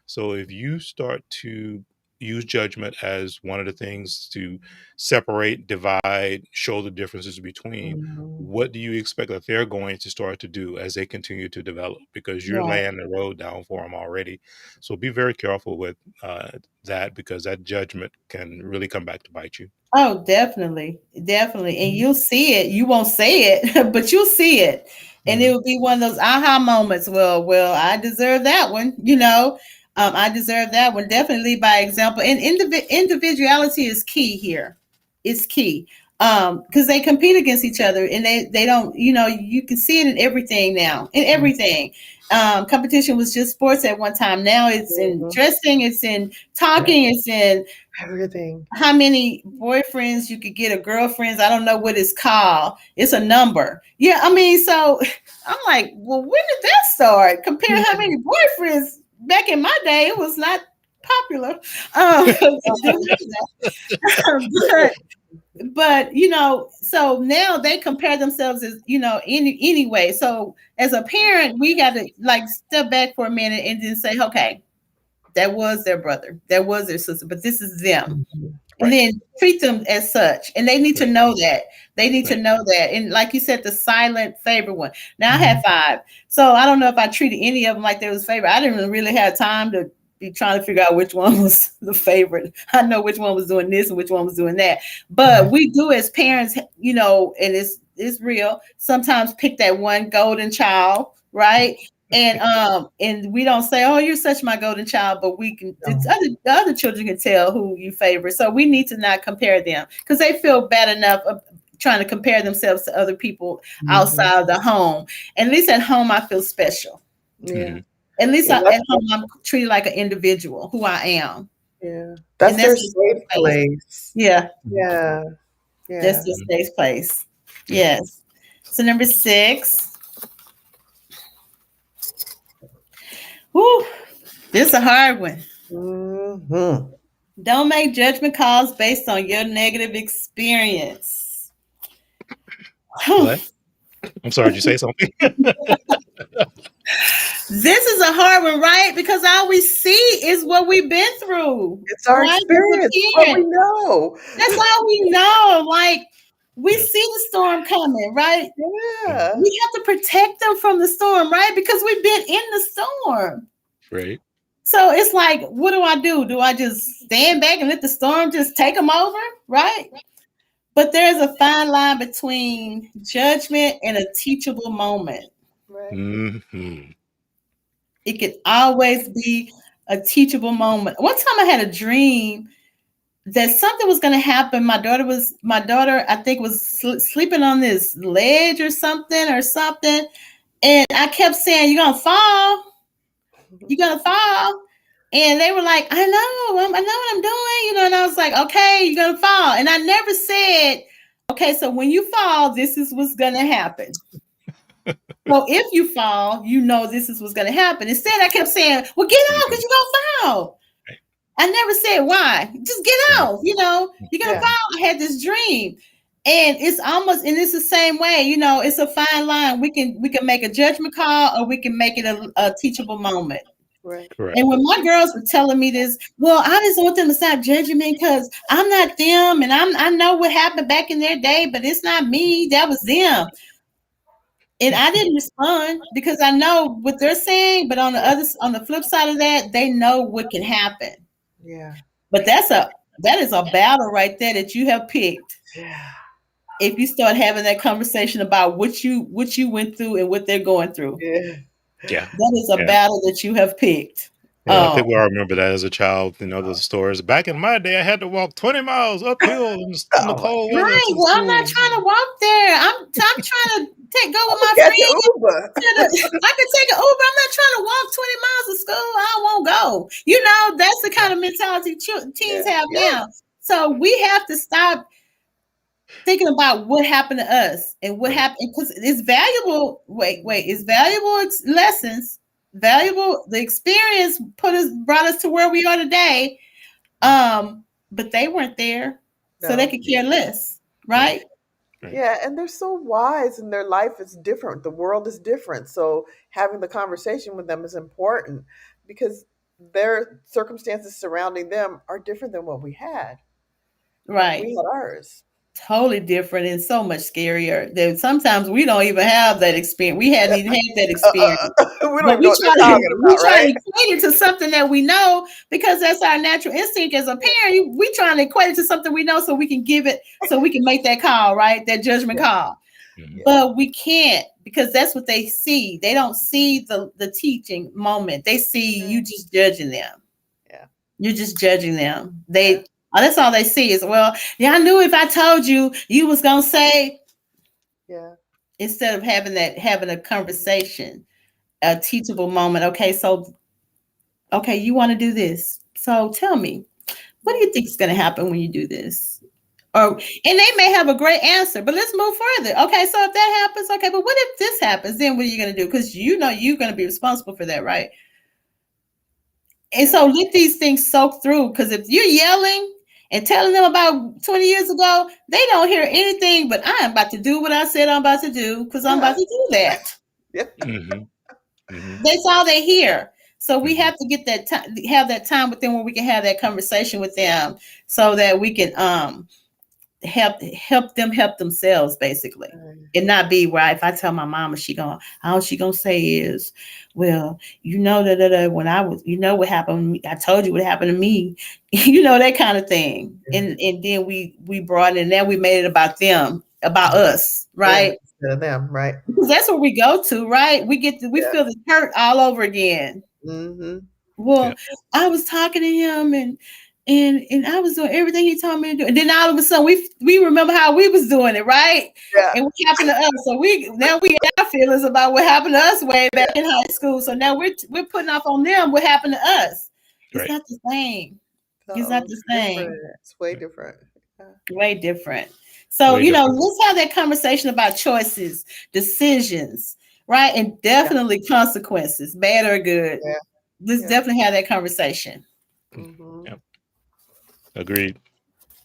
So if you start to use judgment as one of the things to separate, divide, show the differences between, Mhm. what do you expect that they're going to start to do as they continue to develop? Because you're Right. laying the road down for them already. So be very careful with that, because that judgment can really come back to bite you. Oh, definitely, definitely. And Mhm. you'll see it. You won't say it, but you'll see it. And it Hmm. will be one of those aha moments. Well, I deserve that one. I deserve that one. Definitely by example. And individuality is key here. It's key. Because they compete against each other and they don't, you can see it in everything now. In Mhm. everything. Competition was just sports at one time. Now it's in Mhm. dressing, it's in Yeah, talking, it's in everything. how many boyfriends you could get or girlfriends. I don't know what it's called. It's a number. Yeah, I mean, so I'm like, well, when did that start? Compare how many boyfriends back in my day, it was not popular. Didn't have that. but so now they compare themselves as anyway. So as a parent, we got to like step back for a minute and then say, okay, that was their brother, that was their sister, but this is them, Mhm. and Right. then treat them as such. And they need to Right. know that. They need to Right. know that. And like you said, the silent favorite one. Now I had Mhm. 5. So I don't know if I treated any of them like they was favorite. I didn't really have time to be trying to figure out which one was the favorite. I know which one was doing this and which one was doing that. But we do as parents, and it's real, sometimes pick that one golden child, right? And we don't say, oh, you're such my golden child, but we can, No. the other children can tell who you favor. So we need to not compare them because they feel bad enough of trying to compare themselves to other people Mhm. outside of the home. At least at home I feel special. Yeah. Hmm. At least Yeah, at home I'm treated like an individual who I am. yeah. And That's that's their the safe place. place. Yeah, Yeah, that's yeah. the safe place. Yeah. Yes. So number 6. Whew, this is a hard one. Mhm. Don't make judgment calls based on your negative experience. What? I'm sorry, did you say something? This is a hard one, right? Because all we see is what we've been through, It's our right? As experience, it's a what we parent, know. that's all we know. Like we Yeah. see the storm coming, right? Mhm. Yeah. We have to protect them from the storm, right? Because we've been in the storm. Right. So it's like, what do I do? Do I just stand back and let the storm just take them over, right? But there's a fine line between judgment and a teachable moment. Right. Hmm. It could always be a teachable moment. One time I had a dream that something was going to happen. My daughter, I think, was sleeping on this ledge or something. And I kept saying, "You're gonna fall. You're gonna fall." And they were like, I know what I'm doing, And I was like, okay, you're gonna fall. And I never said, okay, so when you fall, this is what's gonna happen. So if you fall, this is what's gonna happen. Instead, I kept saying, well, get out because Hmm. you're gonna fall. Right. I never said why. Just get Hmm. out, you're gonna Yeah. fall. I had this dream. And it's the same way, it's a fine line. We can make a judgment call or we can make it a teachable moment. Right. Correct. And when my girls were telling me this, well, I just want them to stop judging me because I'm not them, and I know what happened back in their day, but it's not me. That was them. And I didn't respond because I know what they're saying, but on the flip side of that, they know what can happen. Yeah. But that is a battle right there that you have picked. Yeah. If you start having that conversation about what you went through and what they're going through, Yeah. Yeah. that is a Yeah. battle that you have picked. Yeah. I Um, think we all remember that as a child. Those stories. Back in my day, I had to walk 20 miles uphill in the Oh my cold weather Right. to Well, I'm not school. trying to walk there. I'm trying to go with I'ma my catch friend. an Uber. I could take an Uber. I'm not trying to walk 20 miles to school. I won't go. That's the kind of mentality teens Yeah. have Yeah. now. So we have to stop thinking about what happened to us and what Right. happened because it's valuable. Wait, it's valuable lessons. Valuable. The experience brought us to where we are today. But they weren't there, so they No. could care less, Right. right? Right. Yeah, and they're so wise and their life is different. The world is different. So having the conversation with them is important because their circumstances surrounding them are different than what we had. Right. We had ours. Totally different and so much scarier. That sometimes we don't even have that experience. We hadn't even had that experience. We don't But even know what they're talking we about, try right? to equate it to something that we know because that's our natural instinct as a parent. We trying to equate it to something we know so we can give it, so we can make that call, right? That judgment Yeah, call. Mhm. yeah, But we can't because that's what they see. They don't see the teaching moment. They see you just judging them. yeah, You're just judging them. yeah, That's all they see is, well, yeah, I knew if I told you, you was gonna say, yeah. instead of having a conversation, a teachable moment. Okay, you want to do this. So tell me, what do you think is gonna happen when you do this? Or and they may have a great answer, but let's move further. Okay, so if that happens, okay, but what if this happens? Then what are you gonna do? Because you know you're gonna be responsible for that, right? And Yeah. so let these things soak through. Because if you're yelling and telling them about 20 years ago, they don't hear anything but I am about to do what I said I'm about to do because I'm Yeah. about to do that. Yeah. Mhm. Mhm. That's all they hear. So we Mhm. have to get that time, have that time with them where we can have that conversation with them so that we can help them help themselves basically, Right. and not be right. If I tell my mama, she gonna all she gonna say is, well, you know that when I was, you know what happened, I told you what happened to me. You know, that kind of thing. And then we brought it, and now we made it about them, about us, Them right? instead of them, right? Because that's where we go to, right? We Yeah. feel the hurt all over again. Mm-hmm. Well, Yep. I was talking to him and I was doing everything he told me to do. And then all of a sudden we remember how we was doing it, right? Yeah. And what happened to us. So we have feelings about what happened to us way back Yeah. in high school. So now we're putting off on them what happened to us. It's Right. not the same. It's not So the different. same. It's way different. Yeah. Way different. So, Way different. let's have that conversation about choices, decisions, right? And Yeah. definitely consequences, bad or good. Yeah. Let's Yeah. definitely have that conversation. Mm-hmm. Yep. Agreed.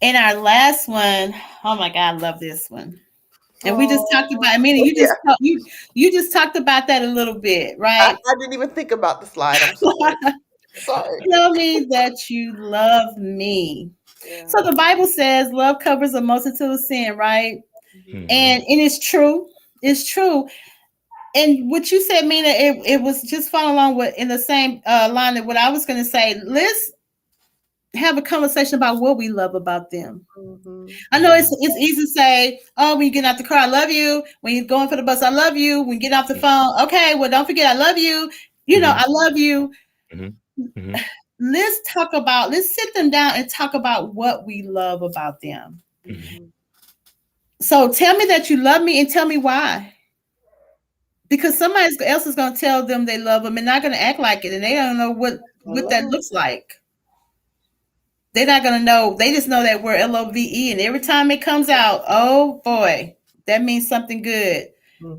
And our last one, oh my God, I love this one. And we just talked Oh, about, I mean, yeah. you just talked about that a little bit, I, right? I didn't even think about the slide. I'm sorry. Sorry. Tell me that you love me. Yeah. So the Bible says love covers a multitude of sin, right? Mm-hmm. Mhm. And it's true. It's true. And what you said, Mina, it was just following along with in the same line that what I was going to say. Let's have a conversation about what we love about them. Mm-hmm. I know Mhm. it's easy to say, oh, when you get out the car, I love you. When you're going for the bus, I love you. When you get off the Mhm. phone, okay, well, don't forget, I love you. Mhm. I love you. Mhm. Mhm. Let's sit them down and talk about what we love about them. Mhm. Mm-hmm. So tell me that you love me and tell me why. Because somebody else is going to tell them they love them and not going to act like it. And they don't know what that Hello. looks like. They're not going to know. They just know that word LOVE. And every time it comes out, oh boy, that means something good.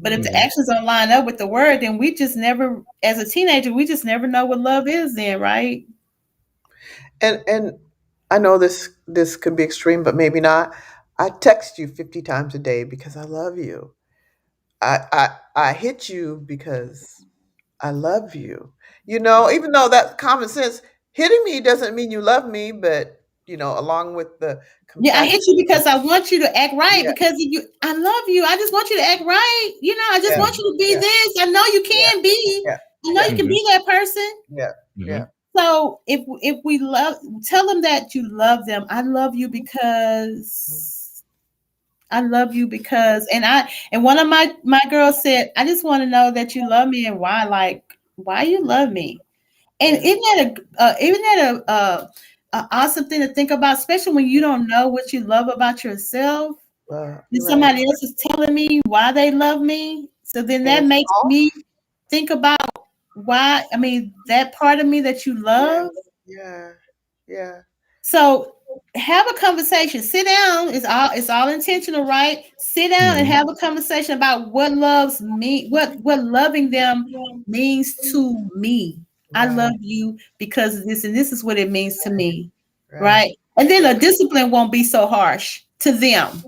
But if Mm-hmm. the Mhm. actions don't line up with the word, then we just never, as a teenager, we just never know what love is then, right? And I know this could be extreme, but maybe not. I text you 50 times a day because I love you. I hit you because I love you. Even though that's common sense, hitting me doesn't mean you love me, but along with the Yeah, I compassion. hit you because I want you to act right Yeah, because I love you. I just want you to act right. I just yeah, want Mhm. you to be yeah, this. I know you yeah, can be. yeah, I know yeah, you can Mhm. be that person. yeah, yeah. Mhm. So if we love, tell them that you love them. I love you Mhm. because I love you because and one of my girls said, I just want to know that you love me and why. Like why you love me. And Yeah, isn't that a awesome thing to think about, especially when you don't know what you love about yourself? And you're right. somebody else is telling me why they love me. So then And that it's makes all, me think about why. I mean, that part of me that you yeah, love. yeah, yeah, So have a conversation. Sit down. It's all intentional, right? Sit down and Mhm. have a conversation about what loves me, what loving them means to me. I right, love you because of this, and this is what it means to me, right, right? And then right. the discipline won't be so harsh to them,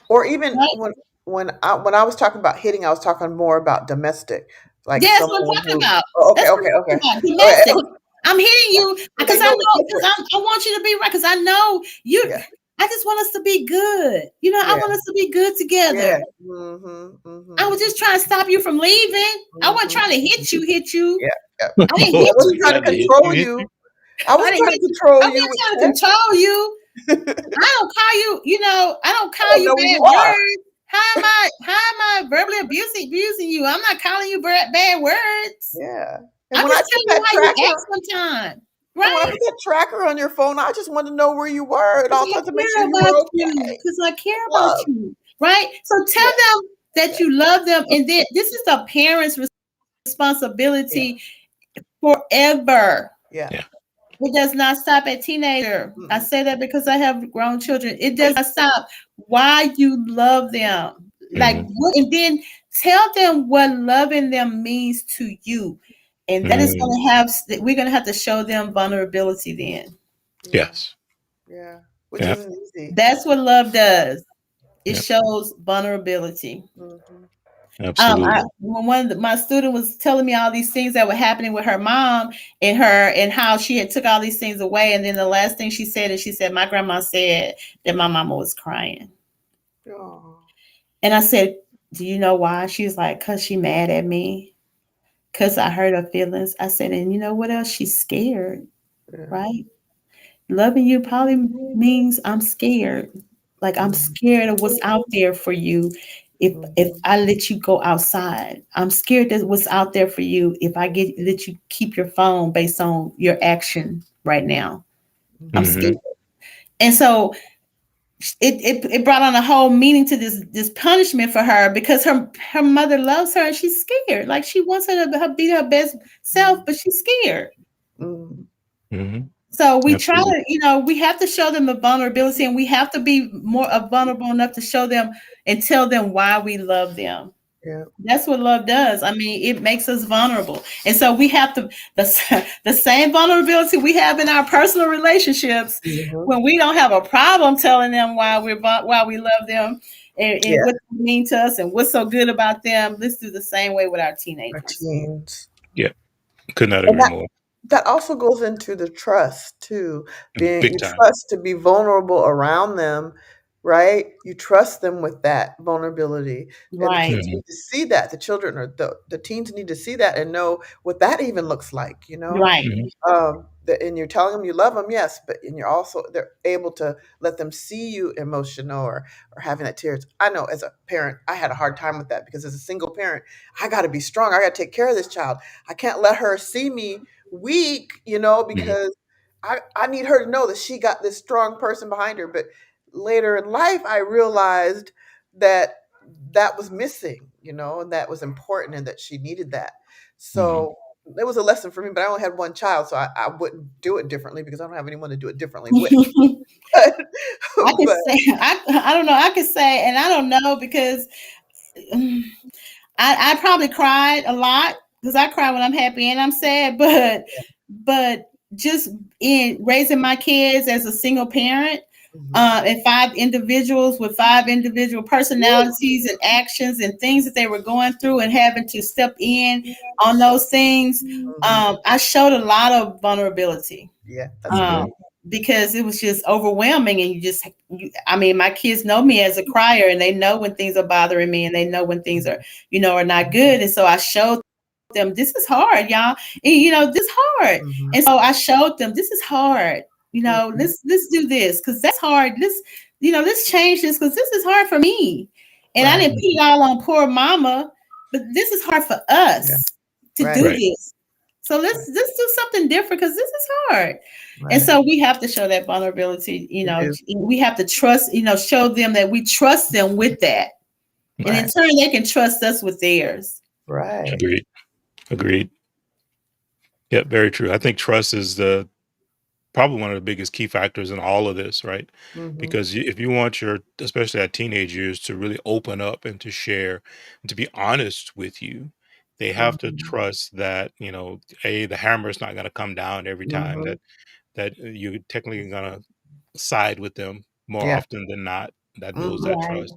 Or even right? when I was talking about hitting, I was talking more about domestic, like Yeah, that's what I'm someone talking who. about. Oh, okay, That's what okay, I'm okay, talking about. okay. Domestic. I'm hitting you So they because I know the know because difference. I want you to be right because I know you. Yeah. I just want us to be good. I Yeah. want us to be good Yeah. together. Mhm. I Mhm. was just trying to stop you from leaving. I wasn't Mhm. trying to hit you. Yeah. Yeah. I didn't Oh, I hit I was wasn't you. trying to trying to control hit you. you. I I wasn't didn't trying hit to you. control I you wasn't with trying to text. control you. I don't call you, I don't I call don't you know where bad you are. words. How am I verbally abusing you? I'm not calling you bad words. Yeah. And I'm when I just put telling you that how you act tracker, sometimes. and when I Right? put that tracker on your phone, I just wanted to know where you were at Because all I times to make sure care you about were you. okay. Because I care about Love. you. Right? So tell Yeah. them that Yeah. you love them. And then this is the parent's Yeah. responsibility forever. Yeah. Yeah. It does not stop at teenager. I Mm-mm. say that because I have grown children. It does not stop. Why you love them, like Hmm. what, and then tell them what loving them means to you, and that is Hmm. going to have. We're going to have to show them vulnerability. Then Yeah. Yes. Yeah. Which Yeah. isn't easy. that's what love does. It Yeah. shows vulnerability. Hmm. Absolutely. When my student was telling me all these things that were happening with her mom and how she had took all these things away, and then the last thing she said is she said my grandma said that my mama was crying, Oh. and I said, "Do you know why?" She's like, "Cause she mad at me, cause I hurt her feelings." I said, "And you know what else? She's scared, Yeah. right? Loving you probably means I'm scared. Like I'm Mm-hmm. scared of what's out there for you. If Mm-hmm. I let you go outside, I'm scared that what's out there for you if I get let you keep your phone based on your action right now. I'm Hmm. scared." And so it brought on a whole meaning to this punishment for her because her mother loves her and she's scared. Like she wants her to be her best self, but she's scared. Mm-hmm. Hmm. So we try Absolutely. to, we have to show them the vulnerability and we have to be more vulnerable enough to show them and tell them why we love them. Yeah. That's what love does. I mean, it makes us vulnerable. And so we have to, the same vulnerability we have in our personal relationships Mm-hmm. when we don't have a problem telling them why we love them and Yeah. what they mean to us and what's so good about them. Let's do the same way with our Our teenagers. teens. Yeah. Could not And agree more. that also goes into the trust too. Being Big you time. trust to be vulnerable around them, right? You trust them with that vulnerability. And the Right, kids Hmm. need to see that. The children or the teens need to see that and know what that even looks like, you know? right. Hmm. And you're telling them you love them, yes, but and you're also they're able to let them see you emotional or having that tears. I know as a parent, I had a hard time with that because as a single parent, I got to be strong. I got to take care of this child. I can't let her see me weak, Hmm. because I need her to know that she got this strong person behind her. But later in life, I realized that that was missing, and that was important and that she needed that. Hmm. So it was a lesson for me, but I only had one child, so I wouldn't do it differently because I don't have anyone to do it differently with. But, I can but say I don't know. I can say, and I don't know because I probably cried a lot because I cry when I'm happy and I'm sad. But just in raising my kids as a single parent, mhm. and five individuals with five individual Woo. personalities and actions and things that they were going through and having to step in on those things, Mhm. I showed a lot of vulnerability. Yeah, that's good. um, because it was just overwhelming. And I mean, my kids know me as a crier and they know when things are bothering me and they know when things are not good. And so I showed them this is hard, y'all. And, this is hard. Mhm. And so I showed them this is hard. Mhm. Let's do this because that's hard. Let's change this because this is hard for me. And I Right. didn't put it all on poor mama, but this is hard for Yeah. us to Right. do Right. this. So Right. let's do something different because this is hard. And Right. so we have to show that vulnerability. You do. We have to trust, show them that we trust them with that. And in Right. turn, they can trust us with theirs. Right. Agreed. Agreed. Yeah, very true. I think trust is the probably one of the biggest key factors in all of this, right? Mhm. Because if you want your, especially at teenage years, to really open up and to share and to be honest with you, they have to Mhm. trust that the hammer is not going to come down every time Mhm. that you're technically going to side with them more Yeah. often than not. That builds Mhm. that Right. trust,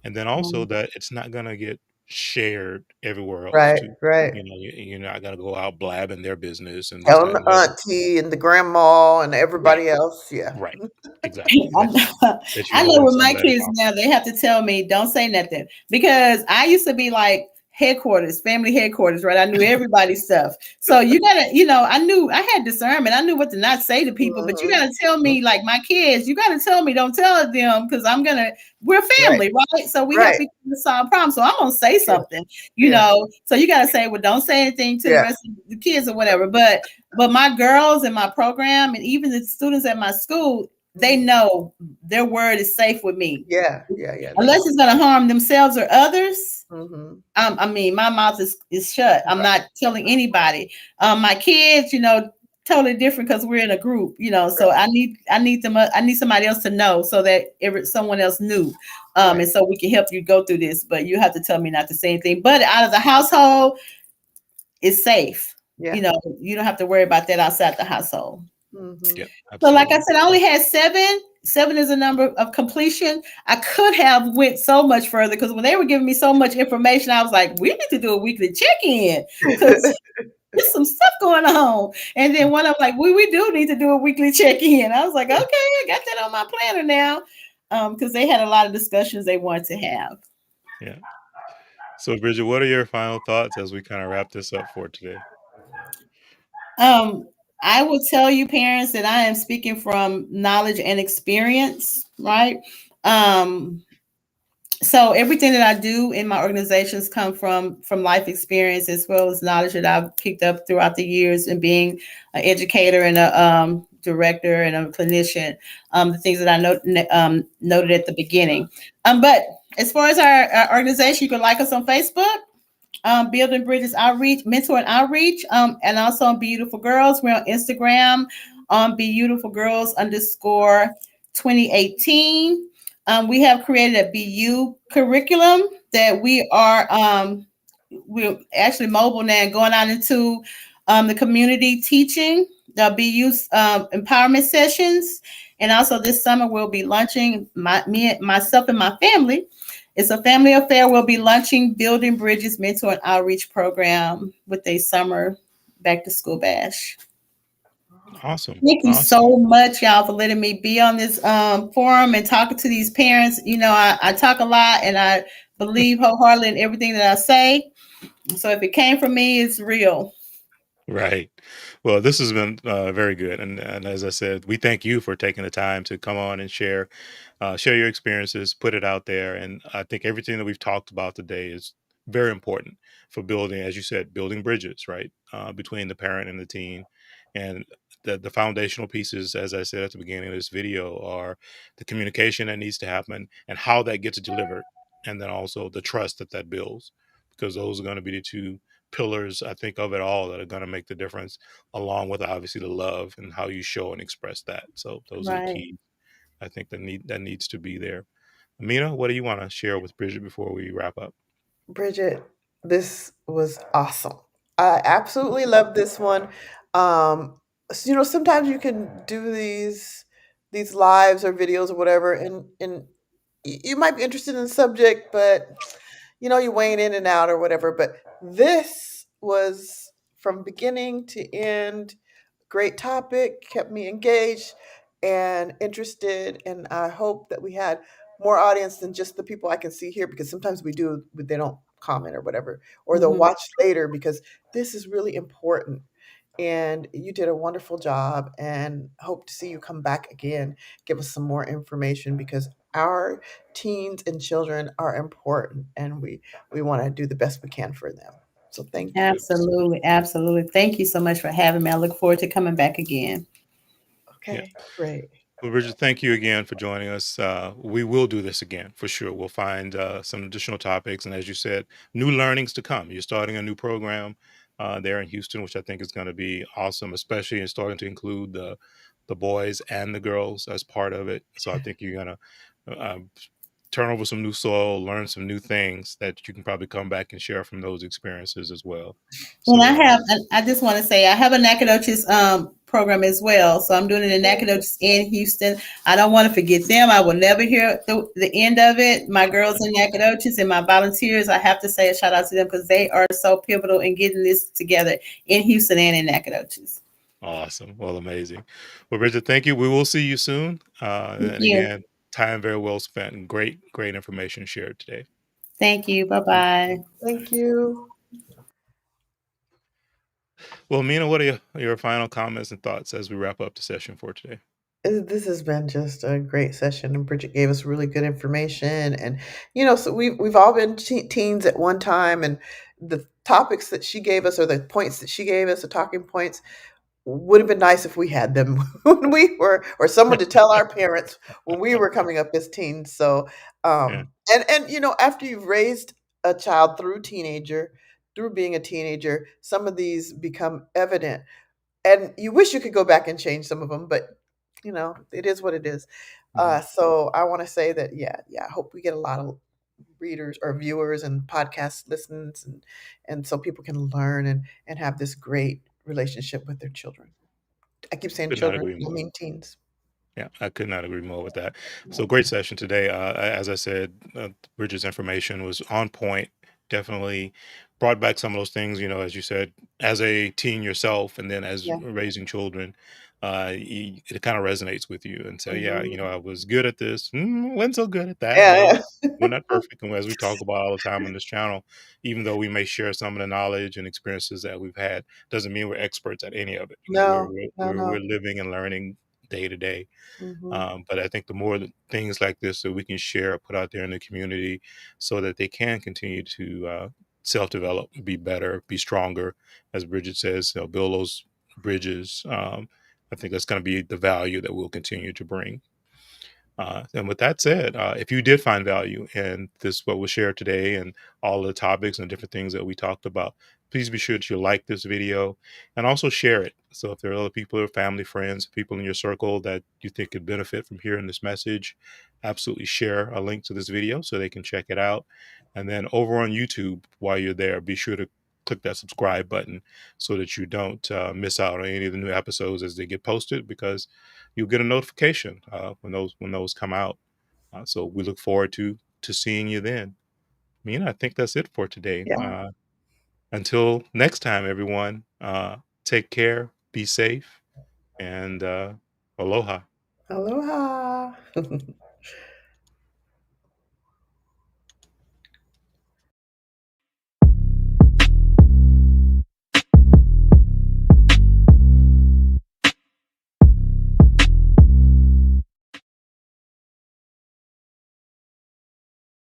and then also Mm. that it's not going to get shared everywhere else Right, too. right. You know, you're not gonna go out blabbing their business and this, that, Telling and the the other. auntie and the grandma and Right, everybody else. Yeah. right, exactly. I That you're I know holding with some my of that in kids common. now, they have to tell me, don't say nothing. Because I used to be like headquarters, family headquarters, right? I knew everybody's stuff. So you gotta, I knew I had discernment. I knew what to not say to people, but you Mhm. gotta tell me, like my kids, you gotta tell me, don't tell them because we're Right, family, right? So we help right. each other solve problems. So I'm gonna say Yeah, something, yeah, So you gotta say, well, don't say anything to the yeah. rest of the kids or whatever. But my girls in my program and even the students at my school, they Mhm. know their word is safe with me. Yeah, yeah, yeah. They Unless know. it's going to harm themselves or others, Mhm. I mean, my mouth is shut. I'm Right, not telling anybody. My kids, totally different because we're in a group, right, So I need them. I need somebody else to know so that someone else knew, right. and so we can help you go through this. But you have to tell me not to say anything. But out of the household, it's safe. Yeah. You don't have to worry about that outside the household. Mhm. Yeah, So, like I absolutely. said, I only had seven. Seven is a number of completion. I could have went so much further because when they were giving me so much information, I was like, we need to do a weekly check-in because there's some stuff going on. And then one of them like, we do need to do a weekly check-in. I was like, okay, I got that on my planner now. Because they had a lot of discussions they wanted to have. Yeah. So, Bridget, what are your final thoughts as we kind of wrap this up for today? Um, I will tell you, parents, that I am speaking from knowledge and experience, right? Um, so everything that I do in my organizations come from life experience as well as knowledge that I've picked up throughout the years and being an educator and a director and a clinician. The things that I noted at the beginning. But as far as our organization, you can like us on Facebook, Building Bridges Outreach, Mentor and Outreach, and also on Beautiful Girls. We're on Instagram on Beautiful Girls underscore 2018. We have created a BU curriculum that we're actually mobile now and going out into the community teaching the BU empowerment sessions. And also this summer we'll be launching myself and my family. It's a family affair. We'll be launching Building Bridges Mentor and Outreach Program with a summer back to school bash. Awesome. Thank you Awesome. so much, y'all, for letting me be on this forum and talking to these parents. I talk a lot and I believe wholeheartedly in everything that I say. So if it came from me, it's real. Right. Well, this has been very good, and as I said, we thank you for taking the time to come on and share your experiences, put it out there, and I think everything that we've talked about today is very important for building, as you said, building bridges, right, between the parent and the teen, and the foundational pieces, as I said at the beginning of this video, are the communication that needs to happen and how that gets delivered, and then also the trust that builds, because those are going to be the two pillars I think of it all that are going to make the difference, along with obviously the love and how you show and express that. So those are the Right. keys I think that needs to be there. Amina, what do you want to share with Bridget before we wrap up? Bridget, this was awesome. I absolutely love this one. Sometimes you can do these lives or videos or whatever, and you might be interested in the subject, but you're weighing in and out or whatever. But this was from beginning to end, great topic, kept me engaged and interested. And I hope that we had more audience than just the people I can see here, because sometimes we do, but they don't comment or whatever, or they'll Mhm. watch later, because this is really important. And you did a wonderful job, and hope to see you come back again, give us some more information, because our teens and children are important, and we want to do the best we can for them. So thank you. Yes. Absolutely. Absolutely. Thank you so much for having me. I look forward to coming back again. Yeah. Okay, great. Well, Bridget, thank you again for joining us. We will do this again for sure. We'll find some additional topics, and as you said, new learnings to come. You're starting a new program there in Houston, which I think is going to be awesome, especially in starting to include the boys and the girls as part of it. So I think you're going to turn over some new soil, learn some new things that you can probably come back and share from those experiences as well. Well, So, I just want to say I have a Nacogdoches program as well. So I'm doing it in Nacogdoches in Houston. I don't want to forget them. I will never hear the end of it. My girls in Nacogdoches and my volunteers, I have to say a shout out to them because they are so pivotal in getting this together in Houston and in Nacogdoches. awesome. Well, amazing. Well, Bridget, thank you. We will see you soon. Thank And you. again, time very well spent and great information shared today. Thank you. Bye bye. Thank you. Well, Mina, what are your final comments and thoughts as we wrap up the session for today? This has been just a great session, and Bridget gave us really good information. And so we've all been teens at one time, and the topics that she gave us, or the points that she gave us, the talking points, would have been nice if we had them when we were, or someone to tell our parents when we were coming up as teens. So, Yeah. and after you've raised a child through being a teenager, some of these become evident, and you wish you could go back and change some of them, but it is what it is. Mhm. So I want to say that, I hope we get a lot of readers or viewers and podcast listens, and so people can learn and have this great relationship with their children. I keep saying Could not children, agree I more. mean teens. Yeah, I could not agree more with that. Yeah. So great session today. As I said, Bridget's information was on point. Definitely brought back some of those things. As you said, as a teen yourself, and then as Yeah. raising children, it kind of resonates with you. And so, yeah, Mhm. I was good at this. Wasn't so good at that. Yeah, We're not perfect, and as we talk about all the time on this channel, even though we may share some of the knowledge and experiences that we've had, doesn't mean we're experts at any of it. We're no, we're no, we're, no. we're living and learning day to day. Mhm. But I think the more things like this that we can share, put out there in the community, so that they can continue to self-develop, be better, be stronger, as Bridget says, build those bridges. I think that's going to be the value that we'll continue to bring. And with that said, if you did find value in this, what was shared today, and all the topics and different things that we talked about, please be sure to like this video and also share it. So if there are other people, or family, friends, people in your circle that you think could benefit from hearing this message, absolutely share a link to this video so they can check it out. And then over on YouTube, while you're there, be sure to click that subscribe button so that you don't miss out on any of the new episodes as they get posted, because you'll get a notification when those come out. So we look forward to seeing you then. Mina, I think that's it for today. Yeah. Until next time, everyone, take care, be safe, and aloha. Aloha.